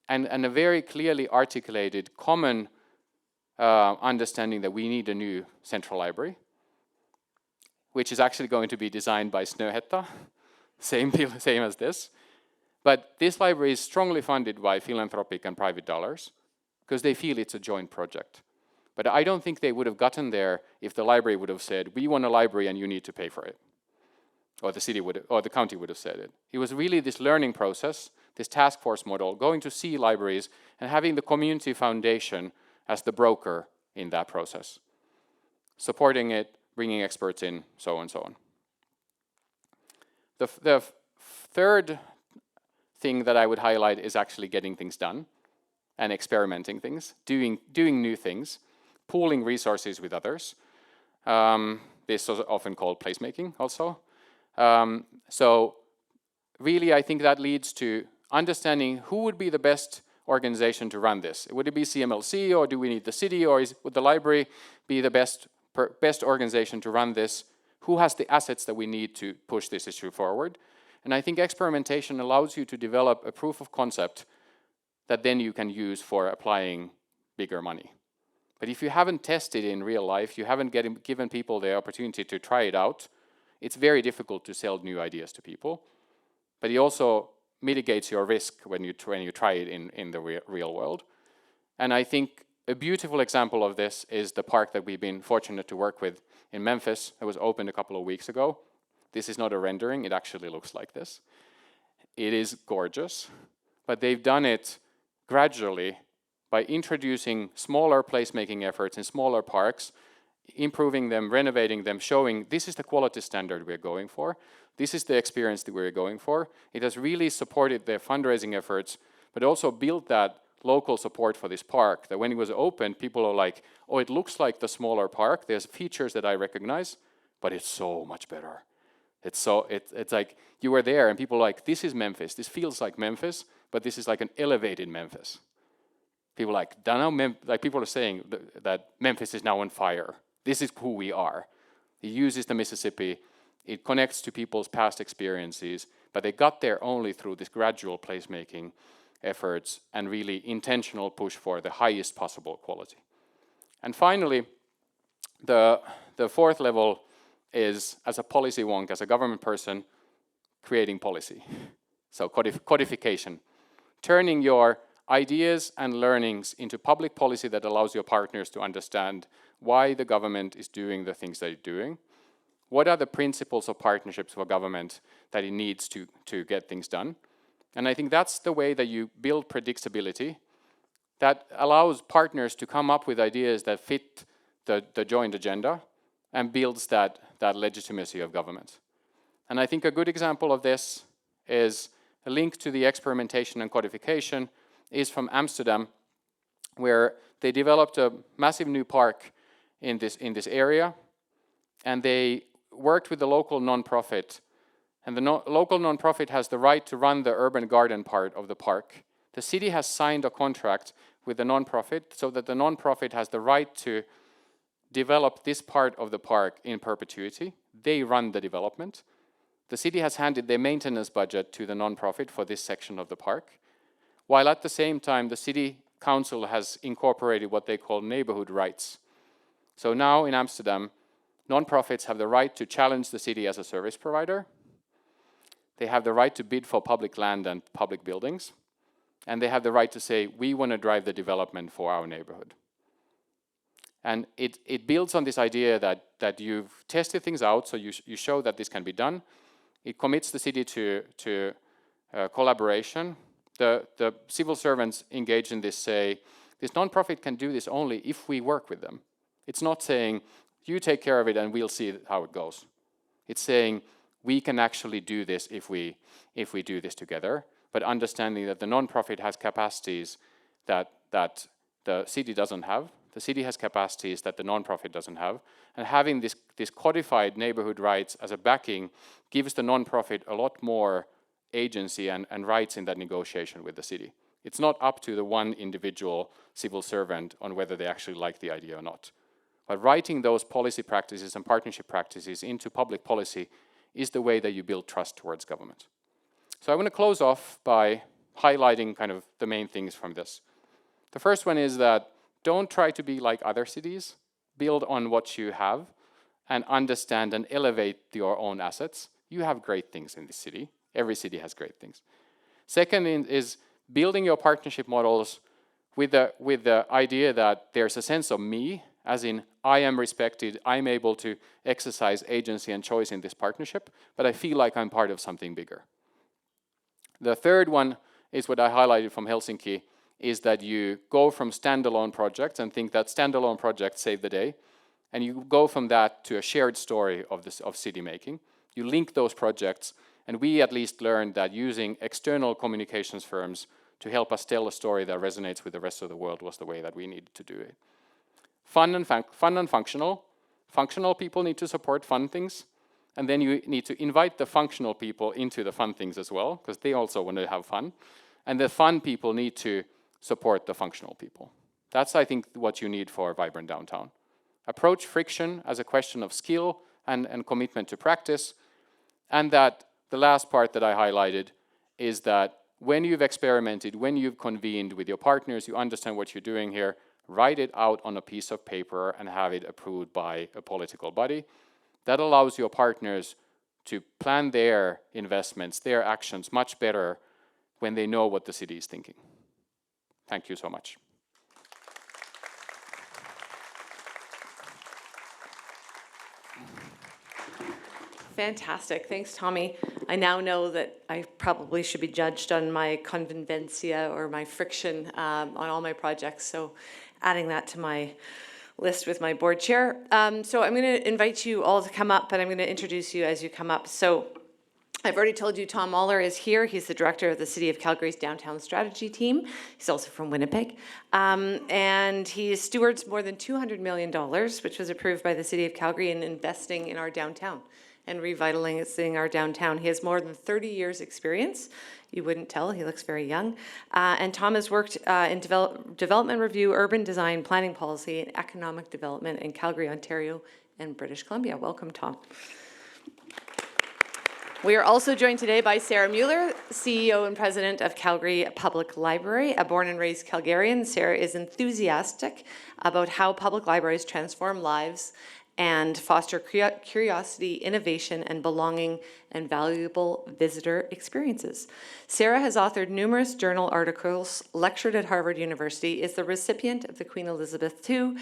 B: and a very clearly articulated common understanding that we need a new central library, which is actually going to be designed by Snöhetta, same as this. But this library is strongly funded by philanthropic and private dollars because they feel it's a joint project. But I don't think they would have gotten there if the library would have said, we want a library and you need to pay for it. Or the city would, or the county would have said it. It was really this learning process, this task force model, going to see libraries and having the community foundation as the broker in that process. Supporting it, bringing experts in, so on and so on. The third thing that I would highlight is actually getting things done and experimenting things, doing new things, pooling resources with others. This is often called placemaking also. So really, I think that leads to understanding who would be the best organization to run this. Would it be CMLC, or do we need the city, or would the library be the best organization to run this? Who has the assets that we need to push this issue forward? And I think experimentation allows you to develop a proof of concept that then you can use for applying bigger money. But if you haven't tested in real life, you haven't given people the opportunity to try it out, it's very difficult to sell new ideas to people. But it also mitigates your risk when you try it in the real world. And I think a beautiful example of this is the park that we've been fortunate to work with in Memphis. It was opened a couple of weeks ago. This is not a rendering, it actually looks like this. It is gorgeous, but they've done it gradually by introducing smaller placemaking efforts in smaller parks, improving them, renovating them, showing this is the quality standard we're going for. This is the experience that we're going for. It has really supported their fundraising efforts, but also built that local support for this park, that when it was opened, people are like, oh, it looks like the smaller park. There's features that I recognize, but it's so much better. It's like you were there and people are like, this is Memphis. This feels like Memphis, but this is like an elevated Memphis. People are like, people are saying that Memphis is now on fire. This is who we are. It uses the Mississippi. It connects to people's past experiences, but they got there only through this gradual placemaking efforts and really intentional push for the highest possible quality. And finally, the fourth level is, as a policy wonk, as a government person, creating policy. So codification. Turning your ideas and learnings into public policy that allows your partners to understand why the government is doing the things that it's doing. What are the principles of partnerships for government that it needs to get things done? And I think that's the way that you build predictability that allows partners to come up with ideas that fit the joint agenda and builds that legitimacy of government. And I think a good example of this is a link to the experimentation and codification is from Amsterdam, where they developed a massive new park in this area, and they worked with the local nonprofit. And the local nonprofit has the right to run the urban garden part of the park. The city has signed a contract with the nonprofit so that the nonprofit has the right to develop this part of the park in perpetuity. They run the development. The city has handed their maintenance budget to the nonprofit for this section of the park, while at the same time the city council has incorporated what they call neighborhood rights. So now in Amsterdam, nonprofits have the right to challenge the city as a service provider. They have the right to bid for public land and public buildings. And they have the right to say, we want to drive the development for our neighborhood. And it builds on this idea that you've tested things out, so you show that this can be done. It commits the city to collaboration. The civil servants engaged in this say, this nonprofit can do this only if we work with them. It's not saying, you take care of it and we'll see how it goes. It's saying, we can actually do this if we do this together, but understanding that the nonprofit has capacities that the city doesn't have. The city has capacities that the nonprofit doesn't have. And having this codified neighborhood rights as a backing gives the nonprofit a lot more agency and rights in that negotiation with the city. It's not up to the one individual civil servant on whether they actually like the idea or not. But writing those policy practices and partnership practices into public policy is the way that you build trust towards government. So I want to close off by highlighting kind of the main things from this. The first one is that don't try to be like other cities. Build on what you have and understand and elevate your own assets. You have great things in this city. Every city has great things. Second is building your partnership models with the idea that there's a sense of me, as in I am respected, I'm able to exercise agency and choice in this partnership, but I feel like I'm part of something bigger. The third one is what I highlighted from Helsinki, is that you go from standalone projects and think that standalone projects save the day, and you go from that to a shared story of city making. You link those projects And we at least learned that using external communications firms to help us tell a story that resonates with the rest of the world was the way that we needed to do it. Fun and functional. Functional people need to support fun things. And then you need to invite the functional people into the fun things as well, because they also want to have fun. And the fun people need to support the functional people. That's, I think, what you need for a vibrant downtown. Approach friction as a question of skill and commitment to practice. And that the last part that I highlighted is that when you've experimented, when you've convened with your partners, you understand what you're doing here, write it out on a piece of paper and have it approved by a political body. That allows your partners to plan their investments, their actions much better when they know what the city is thinking. Thank you so much.
A: Fantastic. Thanks, Tommi. I now know that I probably should be judged on my convivencia or my friction on all my projects. So adding that to my list with my board chair. So I'm going to invite you all to come up, and I'm going to introduce you as you come up. So I've already told you Thom Mahler is here. He's the director of the City of Calgary's Downtown Strategy Team. He's also from Winnipeg. And he stewards more than $200 million, which was approved by the City of Calgary in investing in our downtown and revitalizing our downtown. He has more than 30 years experience. You wouldn't tell, he looks very young. And Thom has worked in development review, urban design, planning policy, and economic development in Calgary, Ontario, and British Columbia. Welcome, Thom. We are also joined today by Sarah Meillleur, CEO and President of Calgary Public Library. A born and raised Calgarian, Sarah is enthusiastic about how public libraries transform lives and foster curiosity, innovation, and belonging, and valuable visitor experiences. Sarah has authored numerous journal articles, lectured at Harvard University, is the recipient of the Queen Elizabeth II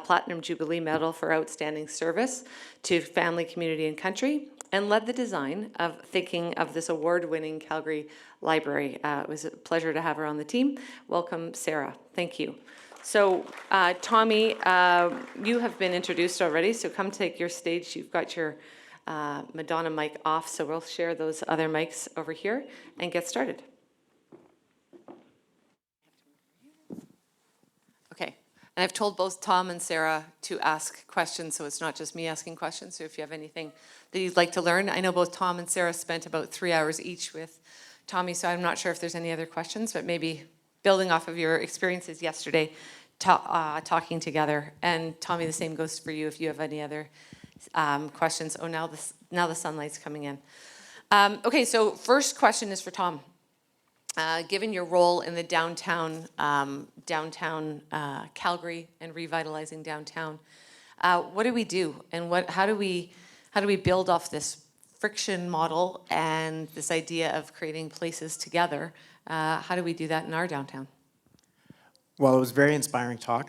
A: Platinum Jubilee Medal for Outstanding Service to Family, Community, and Country, and led the design of thinking of this award-winning Calgary Library. It was a pleasure to have her on the team. Welcome, Sarah. Thank you. So, Tommi, you have been introduced already, so come take your stage. You've got your Madonna mic off, so we'll share those other mics over here and get started. Okay, and I've told both Thom and Sarah to ask questions, so it's not just me asking questions. So if you have anything that you'd like to learn, I know both Thom and Sarah spent about 3 hours each with Tommi, so I'm not sure if there's any other questions, but maybe building off of your experiences yesterday, talking together. And Tommi, the same goes for you if you have any other questions. Oh, now the sunlight's coming in. Okay, so first question is for Thom. Given your role in the downtown Calgary and revitalizing downtown, what do we do, and how do we build off this friction model and this idea of creating places together? How do we do that in our downtown?
C: Well, it was a very inspiring talk.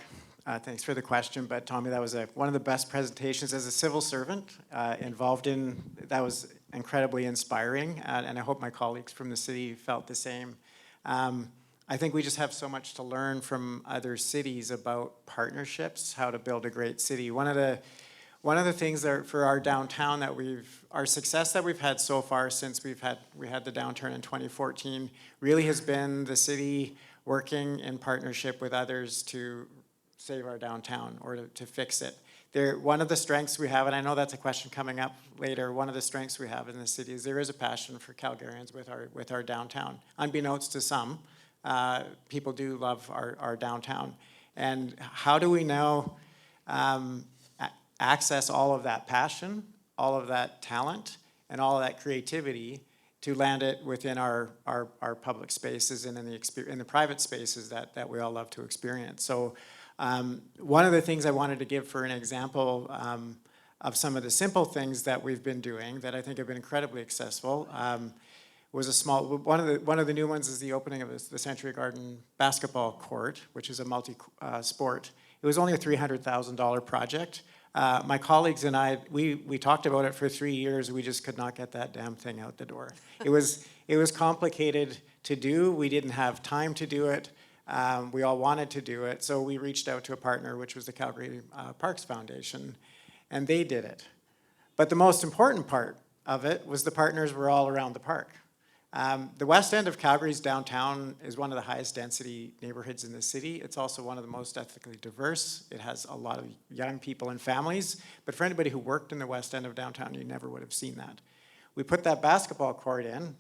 C: Thanks for the question, but Tommi, that was one of the best presentations as a civil servant involved in. That was incredibly inspiring, and I hope my colleagues from the city felt the same. I think we just have so much to learn from other cities about partnerships, how to build a great city. One of the things that for our downtown that our success that we've had so far since we had the downturn in 2014 really has been the city working in partnership with others to save our downtown or to fix it. One of the strengths we have, and I know that's a question coming up later, one of the strengths we have in the city is there is a passion for Calgarians with our downtown. Unbeknownst to some, people do love our downtown. And how do we now access all of that passion, all of that talent, and all of that creativity to land it within our public spaces and in the private spaces that we all love to experience. So one of the things I wanted to give for an example of some of the simple things that we've been doing that I think have been incredibly successful was one of the new ones is the opening of the Century Garden basketball court, which is a multi-sport. It was only a $300,000 project. My colleagues and I, we talked about it for 3 years. We just could not get that damn thing out the door. It was complicated to do. We didn't have time to do it. We all wanted to do it. So we reached out to a partner, which was the Calgary Parks Foundation, and they did it. But the most important part of it was the partners were all around the park. The west end of Calgary's downtown is one of the highest density neighborhoods in the city. It's also one of the most ethnically diverse. It has a lot of young people and families, but for anybody who worked in the west end of downtown, you never would have seen that. We put that basketball court in.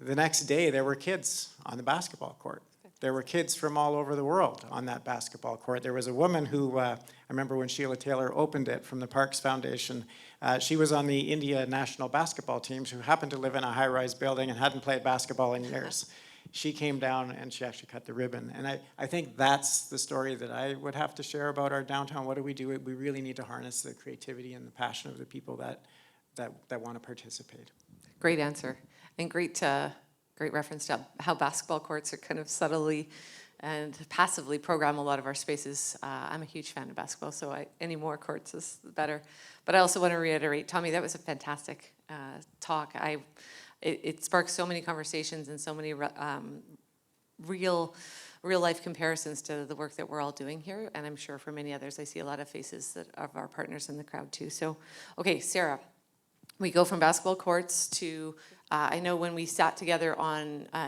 C: The next day, there were kids on the basketball court. There were kids from all over the world on that basketball court. There was a woman who, I remember when Sheila Taylor opened it from the Parks Foundation, she was on the India national basketball teams who happened to live in a high-rise building and hadn't played basketball in years. She came down and she actually cut the ribbon. And I think that's the story that I would have to share about our downtown. What do? We really need to harness the creativity and the passion of the people that want to participate.
A: Great answer, and great reference to how basketball courts are kind of subtly and passively program a lot of our spaces. I'm a huge fan of basketball, so any more courts is better. But I also want to reiterate, Tommi, that was a fantastic talk. It sparked so many conversations and so many real life comparisons to the work that we're all doing here, and I'm sure for many others, I see a lot of faces of our partners in the crowd too. So, okay, Sarah. We go from basketball courts to, I know when we sat together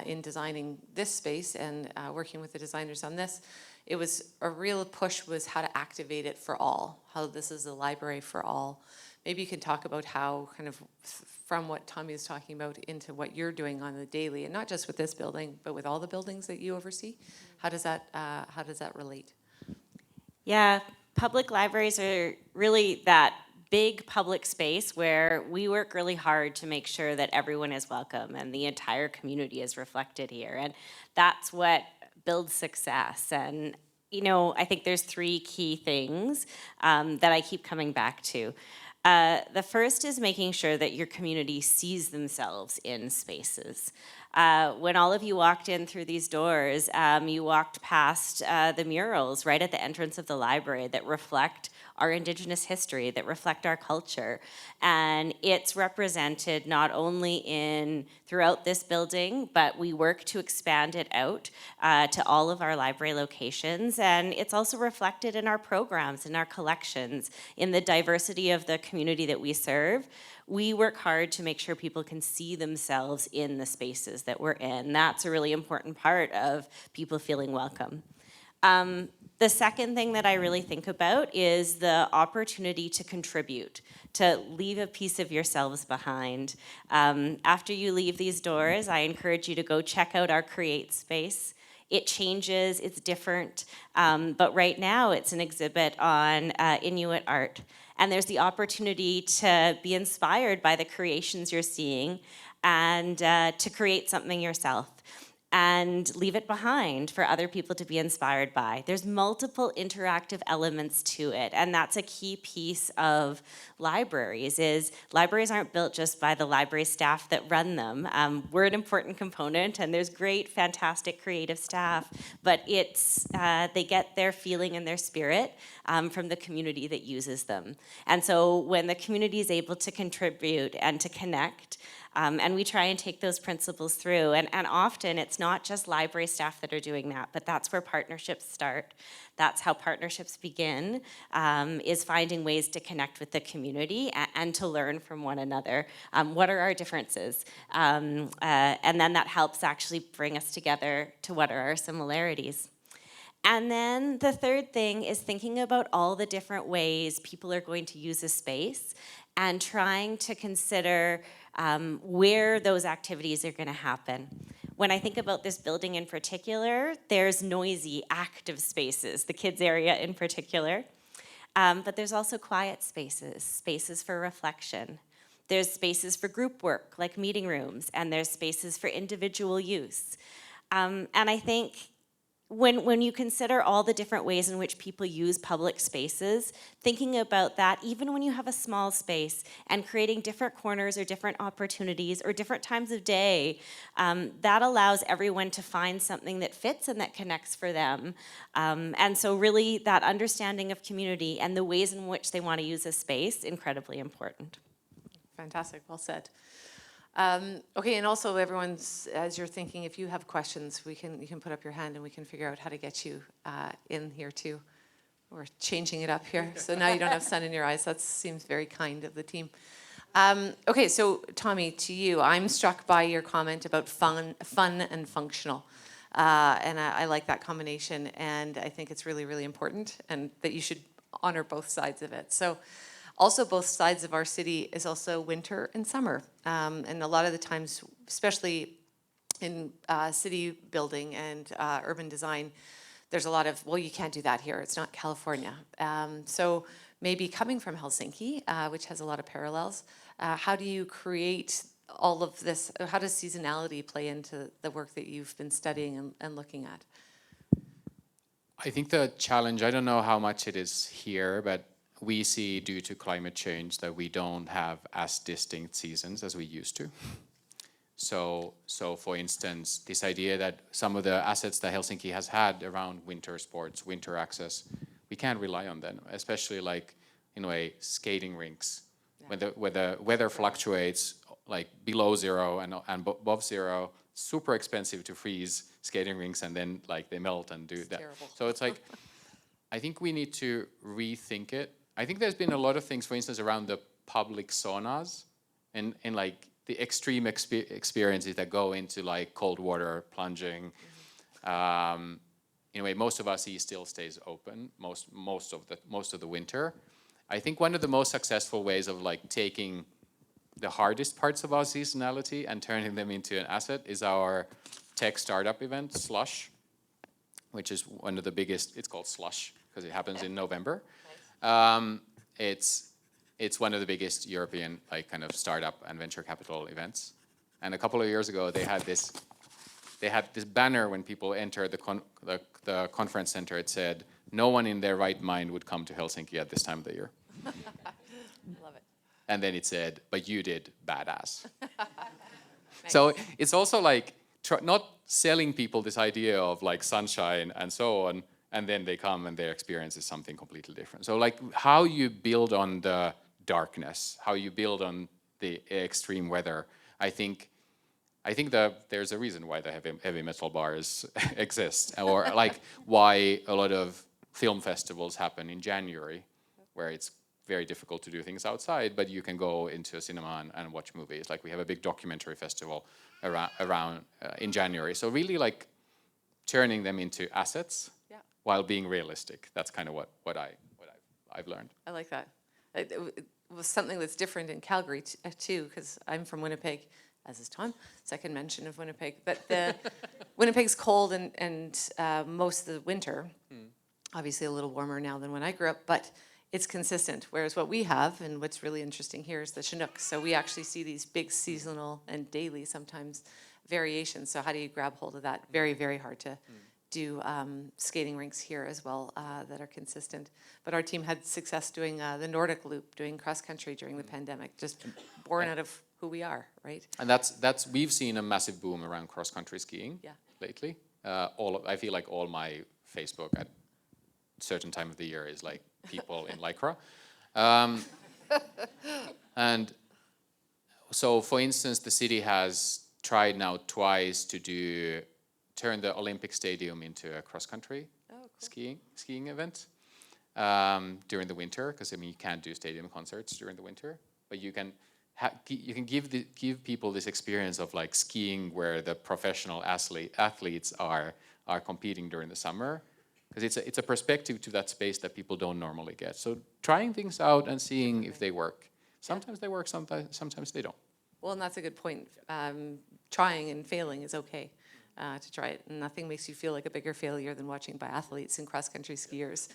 A: in designing this space and working with the designers on this, it was a real push was how to activate it for all, how this is a library for all. Maybe you can talk about how kind of from what Tommi is talking about into what you're doing on the daily, and not just with this building, but with all the buildings that you oversee. How does that relate?
D: Yeah, public libraries are really that big public space where we work really hard to make sure that everyone is welcome and the entire community is reflected here. And that's what builds success. And, I think there's 3 key things that I keep coming back to. The first is making sure that your community sees themselves in spaces. When all of you walked in through these doors, you walked past the murals right at the entrance of the library that reflect our Indigenous history, that reflect our culture. And it's represented not only throughout this building, but we work to expand it out to all of our library locations. And it's also reflected in our programs, in our collections, in the diversity of the community that we serve. We work hard to make sure people can see themselves in the spaces that we're in. That's a really important part of people feeling welcome. The second thing that I really think about is the opportunity to contribute, to leave a piece of yourselves behind. After you leave these doors, I encourage you to go check out our Create space. It changes, it's different, but right now it's an exhibit on Inuit art. And there's the opportunity to be inspired by the creations you're seeing and to create something yourself and leave it behind for other people to be inspired by. There's multiple interactive elements to it, and that's a key piece of libraries, is libraries aren't built just by the library staff that run them. We're an important component, and there's great, fantastic creative staff, but they get their feeling and their spirit from the community that uses them. And so when the community is able to contribute and to connect, and we try and take those principles through. And often it's not just library staff that are doing that, but that's where partnerships start. That's how partnerships begin, is finding ways to connect with the community and to learn from one another. What are our differences? And then that helps actually bring us together to what are our similarities. And then the third thing is thinking about all the different ways people are going to use a space and trying to consider where those activities are going to happen. When I think about this building in particular, there's noisy, active spaces, the kids area in particular, but there's also quiet spaces, spaces for reflection. There's spaces for group work, like meeting rooms, and there's spaces for individual use. And I think when you consider all the different ways in which people use public spaces, thinking about that, even when you have a small space, and creating different corners or different opportunities or different times of day, that allows everyone to find something that fits and that connects for them. And so really that understanding of community and the ways in which they want to use a space, incredibly important.
A: Fantastic, well said. Okay, and also everyone's, as you're thinking, if you have questions, you can put up your hand and we can figure out how to get you in here too. We're changing it up here, so now you don't have sun in your eyes. That seems very kind of the team. Okay, so Tommy, to you, I'm struck by your comment about fun and functional. And I like that combination, and I think it's really, really important, and that you should honor both sides of it. So also both sides of our city is also winter and summer. And a lot of the times, especially in city building and urban design, there's a lot of, well, you can't do that here, it's not California. So maybe coming from Helsinki, which has a lot of parallels, how do you create all of this? How does seasonality play into the work that you've been studying and looking at?
B: I think the challenge, I don't know how much it is here, but we see due to climate change that we don't have as distinct seasons as we used to. So for instance, this idea that some of the assets that Helsinki has had around winter sports, winter access, we can't rely on them, especially like, in a way, skating rinks. Yeah. When the weather fluctuates like below zero and above zero, super expensive to freeze skating rinks, and then like they melt and do that.
A: Terrible.
B: So it's like, I think we need to rethink it. I think there's been a lot of things, for instance, around the public saunas and like the extreme experiences that go into like cold water plunging. Mm-hmm. In a way, most of our sea still stays open most of the winter. I think one of the most successful ways of like taking the hardest parts of our seasonality and turning them into an asset is our tech startup event, Slush, which is one of the biggest. It's called Slush because it happens in November. Nice. It's one of the biggest European like kind of startup and venture capital events. And a couple of years ago, they had this banner when people entered the conference center. It said, "No one in their right mind would come to Helsinki at this time of the year."
A: Love it.
B: And then it said, "But you did, badass."
A: Nice.
B: So it's also like not selling people this idea of like sunshine and so on, and then they come and their experience is something completely different. So like how you build on the darkness, how you build on the extreme weather, I think there's a reason why the heavy metal bars exist, or like why a lot of film festivals happen in January, where it's very difficult to do things outside, but you can go into a cinema and watch movies. Like we have a big documentary festival around in January. So really like turning them into assets, yeah, while being realistic. That's kind of what I've learned.
A: I like that. It was something that's different in Calgary too, because I'm from Winnipeg, as is Thom, second mention of Winnipeg. But Winnipeg's cold and most of the winter, obviously a little warmer now than when I grew up, but it's consistent. Whereas what we have, and what's really interesting here, is the Chinook. So we actually see these big seasonal and daily sometimes variations. So how do you grab hold of that? Very, very hard to do skating rinks here as well that are consistent. But our team had success doing the Nordic Loop, doing cross country during the pandemic, just born out of who we are, right?
B: And that's we've seen a massive boom around cross country skiing, yeah, lately. I feel like all my Facebook at certain time of the year is like people in Lycra. And so, for instance, the city has tried now twice to turn the Olympic Stadium into a cross-country skiing event during the winter, because I mean you can't do stadium concerts during the winter, but you can give people this experience of like skiing where the professional athletes are competing during the summer, because it's a perspective to that space that people don't normally get. So trying things out and seeing if they work. Sometimes they work, sometimes they don't.
A: Well, and that's a good point. Trying and failing is okay. To try it. And nothing makes you feel like a bigger failure than watching biathletes and cross-country skiers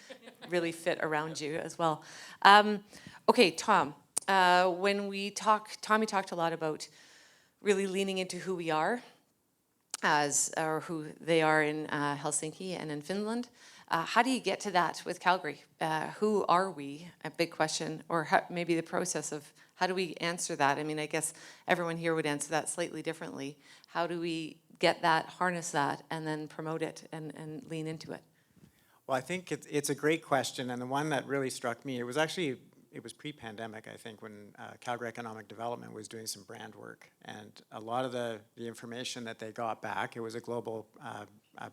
A: really fit around you as well. Okay, Thom, when Tommy talked a lot about really leaning into who we are or who they are in Helsinki and in Finland. How do you get to that with Calgary? Who are we? A big question, or maybe the process of how do we answer that? I mean, I guess everyone here would answer that slightly differently. How do we get that, harness that, and then promote it and lean into it?
C: Well, I think it's a great question, and the one that really struck me, it was pre-pandemic, I think, when Calgary Economic Development was doing some brand work, and a lot of the information that they got back, it was a global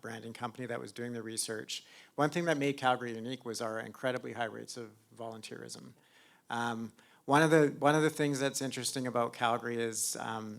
C: branding company that was doing the research. One thing that made Calgary unique was our incredibly high rates of volunteerism. One of the things that's interesting about Calgary is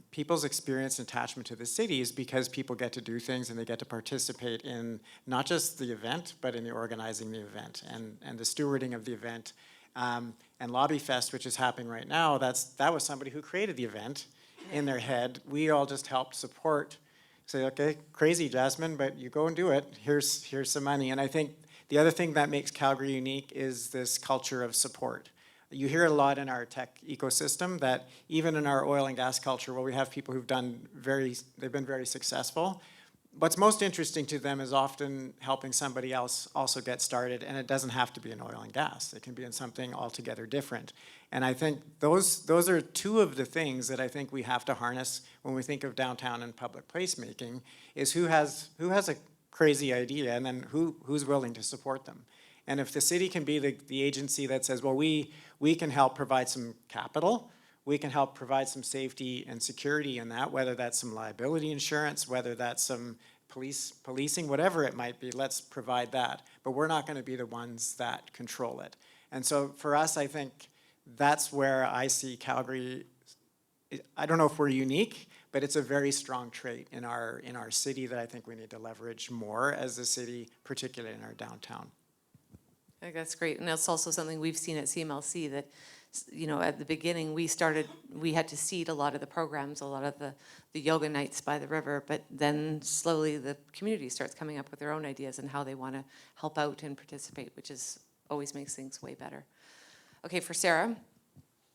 C: people's experience and attachment to the city is because people get to do things and they get to participate in not just the event, but in the organizing the event and the stewarding of the event. And Lobby Fest, which is happening right now, that was somebody who created the event in their head. We all just helped support, say, okay, crazy, Jasmine, but you go and do it. Here's some money. And I think the other thing that makes Calgary unique is this culture of support. You hear a lot in our tech ecosystem that even in our oil and gas culture, where we have people who've they've been very successful, what's most interesting to them is often helping somebody else also get started, and it doesn't have to be in oil and gas. It can be in something altogether different. And I think those are two of the things that I think we have to harness when we think of downtown and public placemaking, is who has a crazy idea, and then who's willing to support them. And if the city can be the agency that says, well, we can help provide some capital, we can help provide some safety and security in that, whether that's some liability insurance, whether that's some policing, whatever it might be, let's provide that. But we're not going to be the ones that control it. And so for us, I think that's where I see Calgary. I don't know if we're unique, but it's a very strong trait in our city that I think we need to leverage more as a city, particularly in our downtown.
A: I think that's great, and that's also something we've seen at CMLC, that, you know, at the beginning, we had to seed a lot of the programs, a lot of the yoga nights by the river, but then slowly the community starts coming up with their own ideas and how they want to help out and participate, which always makes things way better. Okay, for Sarah,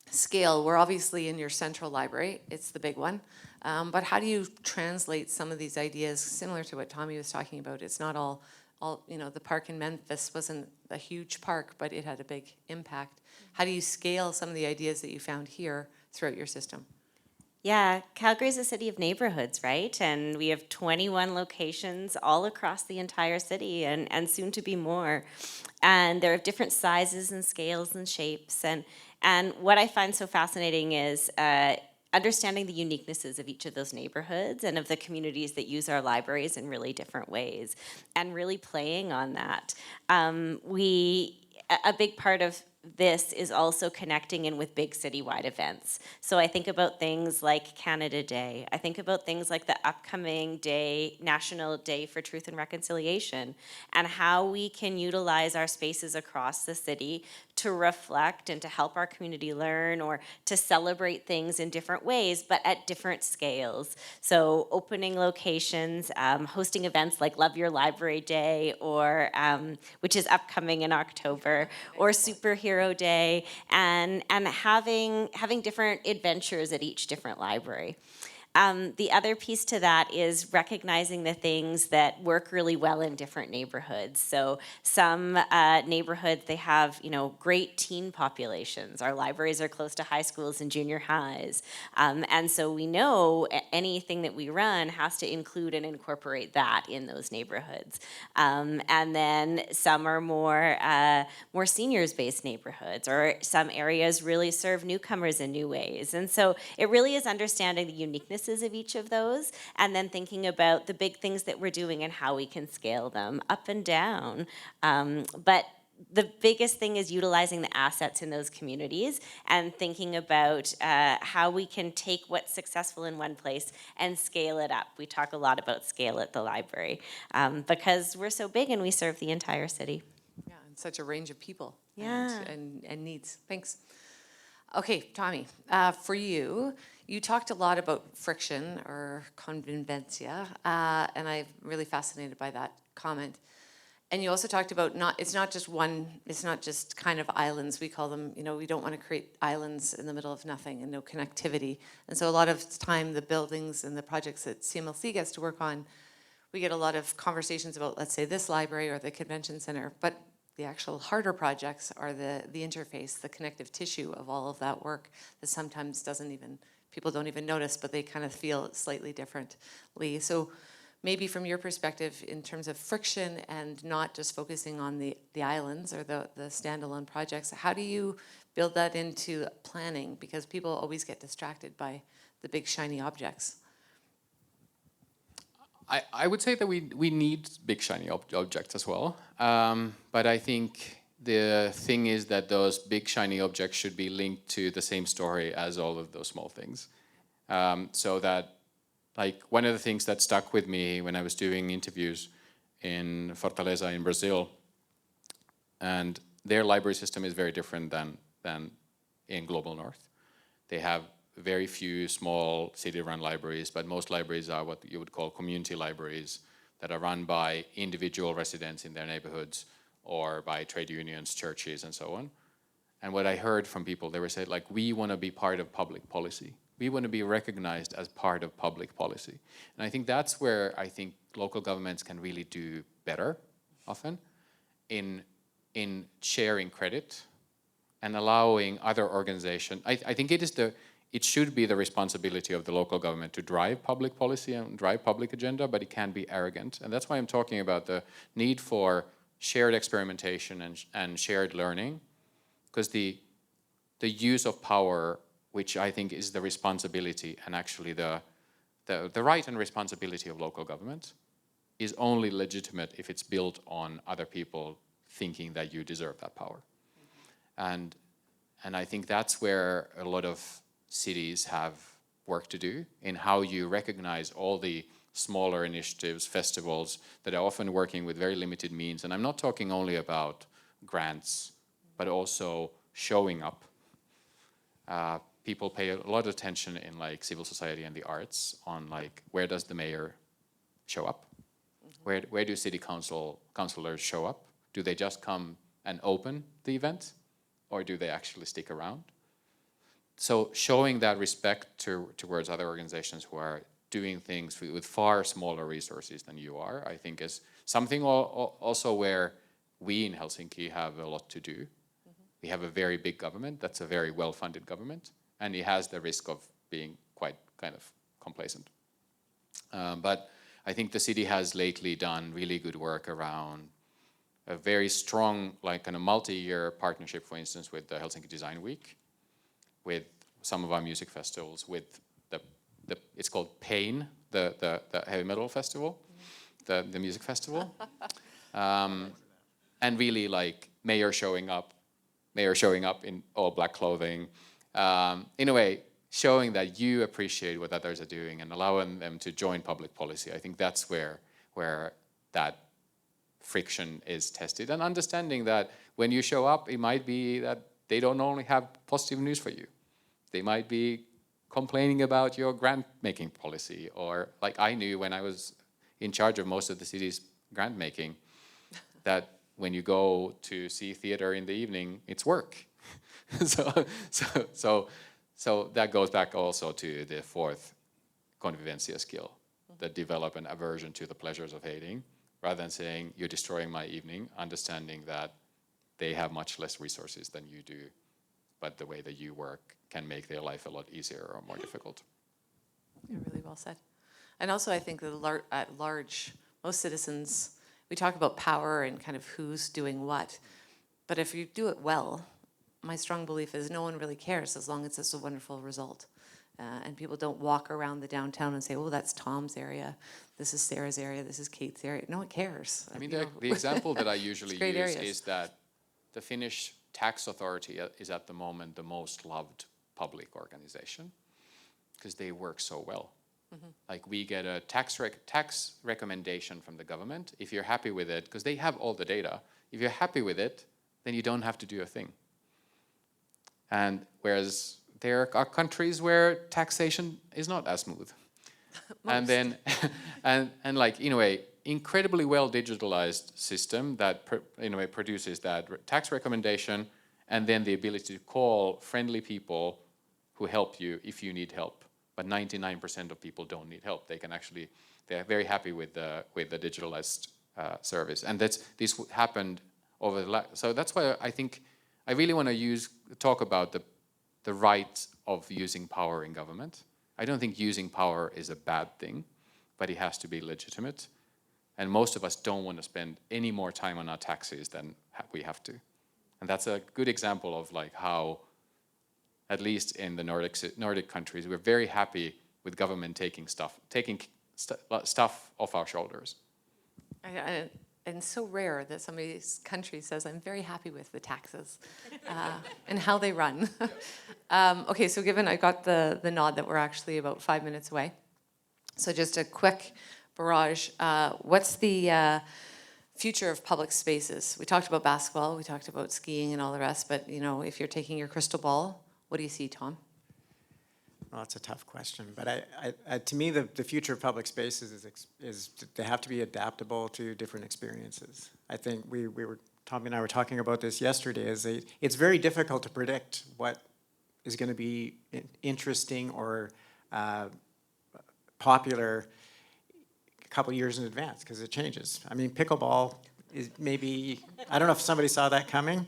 A: scale, we're obviously in your central library, it's the big one, but how do you translate some of these ideas, similar to what Tommi was talking about? It's not all, you know, the park in Memphis wasn't a huge park, but it had a big impact. How do you scale some of the ideas that you found here throughout your system?
D: Yeah, Calgary is a city of neighborhoods, right? And we have 21 locations all across the entire city, and soon to be more. And they're of different sizes and scales and shapes. And what I find so fascinating is understanding the uniquenesses of each of those neighborhoods and of the communities that use our libraries in really different ways, and really playing on that. A big part of this is also connecting in with big citywide events. So I think about things like Canada Day. I think about things like the upcoming day, National Day for Truth and Reconciliation, and how we can utilize our spaces across the city to reflect and to help our community learn, or to celebrate things in different ways, but at different scales. So opening locations, hosting events like Love Your Library Day, or which is upcoming in October, or Superhero Day, and having different adventures at each different library. The other piece to that is recognizing the things that work really well in different neighborhoods. So some neighborhoods, they have, you know, great teen populations. Our libraries are close to high schools and junior highs. And so we know anything that we run has to include and incorporate that in those neighborhoods. And then some are more seniors-based neighborhoods, or some areas really serve newcomers in new ways. And so it really is understanding the uniqueness of each of those, and then thinking about the big things that we're doing and how we can scale them up and down. But the biggest thing is utilizing the assets in those communities and thinking about how we can take what's successful in one place and scale it up. We talk a lot about scale at the library because we're so big and we serve the entire city.
A: Yeah, and such a range of people.
D: Yeah.
A: And needs. Thanks. Okay, Tommi, for you, you talked a lot about friction or convivencia, and I'm really fascinated by that comment. And you also talked about it's not just kind of islands, we call them, you know, we don't want to create islands in the middle of nothing and no connectivity. And so a lot of time the buildings and the projects that CMLC gets to work on, we get a lot of conversations about, let's say, this library or the convention center, but the actual harder projects are the interface, the connective tissue of all of that work that sometimes people don't even notice, but they kind of feel it slightly differently. So maybe from your perspective, in terms of friction and not just focusing on the islands or the standalone projects, how do you build that into planning? Because people always get distracted by the big shiny objects.
B: I would say that we need big shiny objects as well, but I think the thing is that those big shiny objects should be linked to the same story as all of those small things. So that, like, one of the things that stuck with me when I was doing interviews in Fortaleza in Brazil, and their library system is very different than in Global North. They have very few small city-run libraries, but most libraries are what you would call community libraries that are run by individual residents in their neighborhoods or by trade unions, churches, and so on. And what I heard from people, they were saying, like, we want to be part of public policy. We want to be recognized as part of public policy. And I think that's where I think local governments can really do better, often, in sharing credit and allowing other organizations. I think it should be the responsibility of the local government to drive public policy and drive public agenda, but it can't be arrogant. And that's why I'm talking about the need for shared experimentation and shared learning, because the use of power, which I think is the responsibility and actually the right and responsibility of local government, is only legitimate if it's built on other people thinking that you deserve that power. And I think that's where a lot of cities have work to do in how you recognize all the smaller initiatives, festivals that are often working with very limited means. And I'm not talking only about grants, but also showing up. People pay a lot of attention in like civil society and the arts on like, where does the mayor show up? Where do city councilors show up? Do they just come and open the event, or do they actually stick around? So showing that respect towards other organizations who are doing things with far smaller resources than you are, I think is something also where we in Helsinki have a lot to do. We have a very big government that's a very well-funded government, and it has the risk of being quite kind of complacent. But I think the city has lately done really good work around a very strong, like kind of multi-year partnership, for instance, with the Helsinki Design Week, with some of our music festivals, with it's called Pain, the heavy metal festival, the music festival, and really like mayor showing up in all black clothing, in a way showing that you appreciate what others are doing and allowing them to join public policy. I think that's where that friction is tested, and understanding that when you show up, it might be that they don't only have positive news for you. They might be complaining about your grant making policy, or like I knew when I was in charge of most of the city's grant making, that when you go to see theater in the evening, it's work. So that goes back also to the fourth convivencia skill, that develop an aversion to the pleasures of hating, rather than saying you're destroying my evening, understanding that they have much less resources than you do, but the way that you work can make their life a lot easier or more difficult.
A: Yeah, really well said. And also I think that at large, most citizens, we talk about power and kind of who's doing what, but if you do it well, my strong belief is no one really cares as long as it's a wonderful result. And people don't walk around the downtown and say, oh, that's Tom's area, this is Sarah's area, this is Kate's area. No one cares.
B: I mean, the example that I usually use
A: areas.
B: is that the Finnish tax authority is at the moment the most loved public organization because they work so well. Like we get a tax recommendation from the government if you're happy with it, because they have all the data. If you're happy with it, then you don't have to do a thing. And whereas there are countries where taxation is not as smooth. And then, and like in a way, incredibly well digitalized system that in a way produces that tax recommendation, and then the ability to call friendly people who help you if you need help. But 99% of people don't need help. They're very happy with the digitalized service. And this happened over the so that's why I think I really want to talk about the right of using power in government. I don't think using power is a bad thing, but it has to be legitimate. And most of us don't want to spend any more time on our taxes than we have to. And that's a good example of like how, at least in the Nordic countries, we're very happy with government taking stuff off our shoulders.
A: and so rare that somebody's country says, I'm very happy with the taxes and how they run. Okay, so given I got the nod that we're actually about 5 minutes away, so just a quick barrage. What's the future of public spaces? We talked about basketball, we talked about skiing and all the rest, but you know, if you're taking your crystal ball, what do you see, Thom?
C: Well, that's a tough question, but to me, the future of public spaces is they have to be adaptable to different experiences. I think Tommi and I were talking about this yesterday, it's very difficult to predict what is going to be interesting or popular a couple years in advance, because it changes. I mean, pickleball is maybe, I don't know if somebody saw that coming.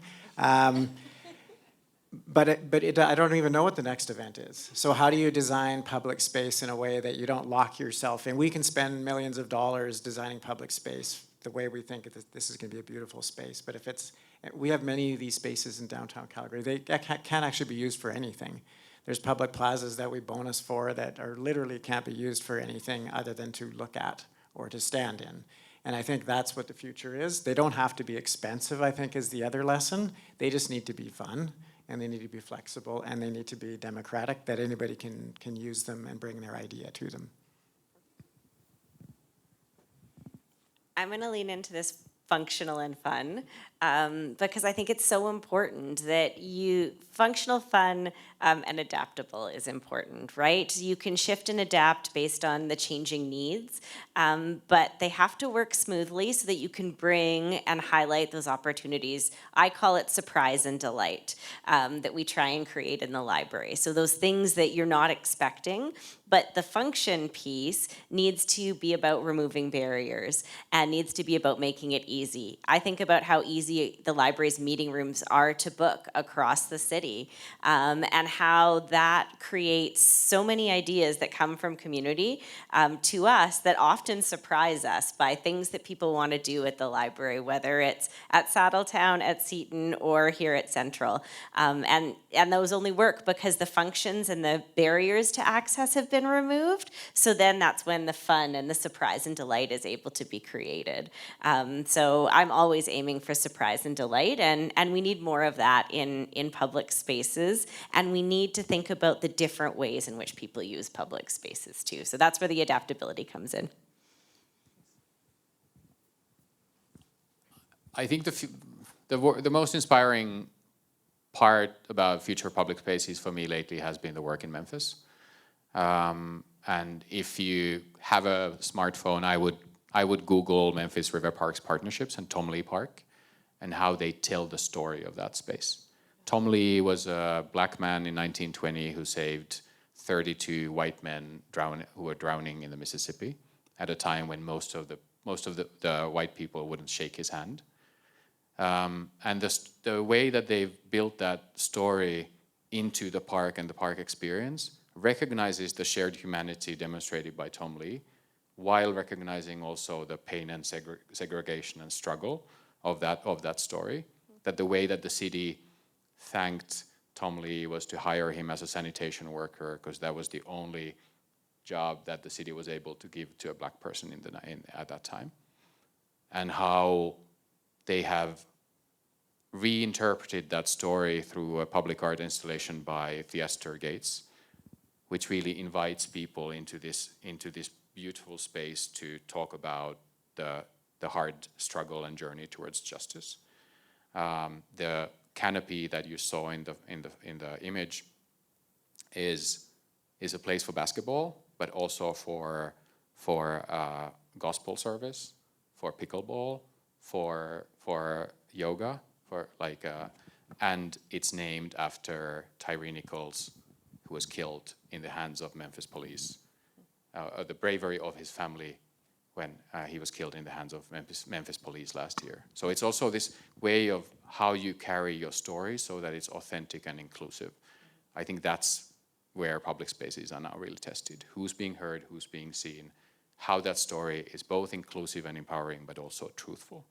C: But I don't even know what the next event is. So how do you design public space in a way that you don't lock yourself in? We can spend millions of dollars designing public space the way we think this is going to be a beautiful space. But we have many of these spaces in downtown Calgary. They can't actually be used for anything. There's public plazas that we bonus for that are literally can't be used for anything other than to look at or to stand in. And I think that's what the future is. They don't have to be expensive, I think, is the other lesson. They just need to be fun. And they need to be flexible, and they need to be democratic, that anybody can use them and bring their idea to them.
D: I'm going to lean into this functional and fun because I think it's so important that functional, fun, and adaptable is important, right? You can shift and adapt based on the changing needs, but they have to work smoothly so that you can bring and highlight those opportunities. I call it surprise and delight that we try and create in the library. So those things that you're not expecting, but the function piece needs to be about removing barriers and needs to be about making it easy. I think about how easy the library's meeting rooms are to book across the city, and how that creates so many ideas that come from community to us that often surprise us by things that people want to do at the library, whether it's at Saddletown, at Seton, or here at Central. And those only work because the functions and the barriers to access have been removed. So then that's when the fun and the surprise and delight is able to be created. So I'm always aiming for surprise and delight, and we need more of that in public spaces, and we need to think about the different ways in which people use public spaces too. So that's where the adaptability comes in.
B: I think the most inspiring part about future public spaces for me lately has been the work in Memphis. And if you have a smartphone, I would Google Memphis River Parks partnerships and Tommi Laitio Park and how they tell the story of that space. Tommi Laitio was a black man in 1920 who saved 32 white men who were drowning in the Mississippi at a time when most of the white people wouldn't shake his hand. And the way that they've built that story into the park and the park experience recognizes the shared humanity demonstrated by Tommi Laitio, while recognizing also the pain and segregation and struggle of that story. That the way that the city thanked Tommi Laitio was to hire him as a sanitation worker, because that was the only job that the city was able to give to a black person at that time. And how they have reinterpreted that story through a public art installation by Theaster Gates, which really invites people into this beautiful space to talk about the hard struggle and journey towards justice. The canopy that you saw in the image is a place for basketball, but also for gospel service, for pickleball, for yoga, and it's named after Tyree Nichols, who was killed in the hands of Memphis police. The bravery of his family when he was killed in the hands of Memphis police last year. So it's also this way of how you carry your story so that it's authentic and inclusive. I think that's where public spaces are now really tested. Who's being heard, who's being seen, how that story is both inclusive and empowering, but also truthful.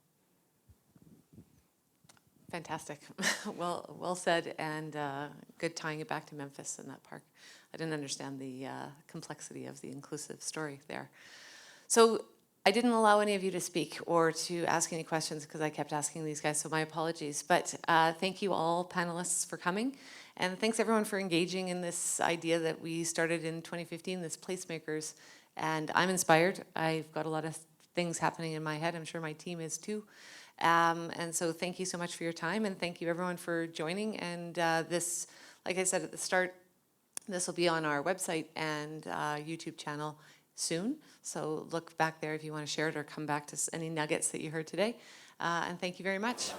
A: Fantastic. Well said, and good tying it back to Memphis and that park. I didn't understand the complexity of the inclusive story there. So I didn't allow any of you to speak or to ask any questions because I kept asking these guys, so my apologies. But thank you all panelists for coming. And thanks everyone for engaging in this idea that we started in 2015, this Placemakers. And I'm inspired. I've got a lot of things happening in my head. I'm sure my team is too. And so thank you so much for your time, and thank you everyone for joining. And this, like I said at the start, this will be on our website and YouTube channel soon. So look back there if you want to share it or come back to any nuggets that you heard today. And thank you very much.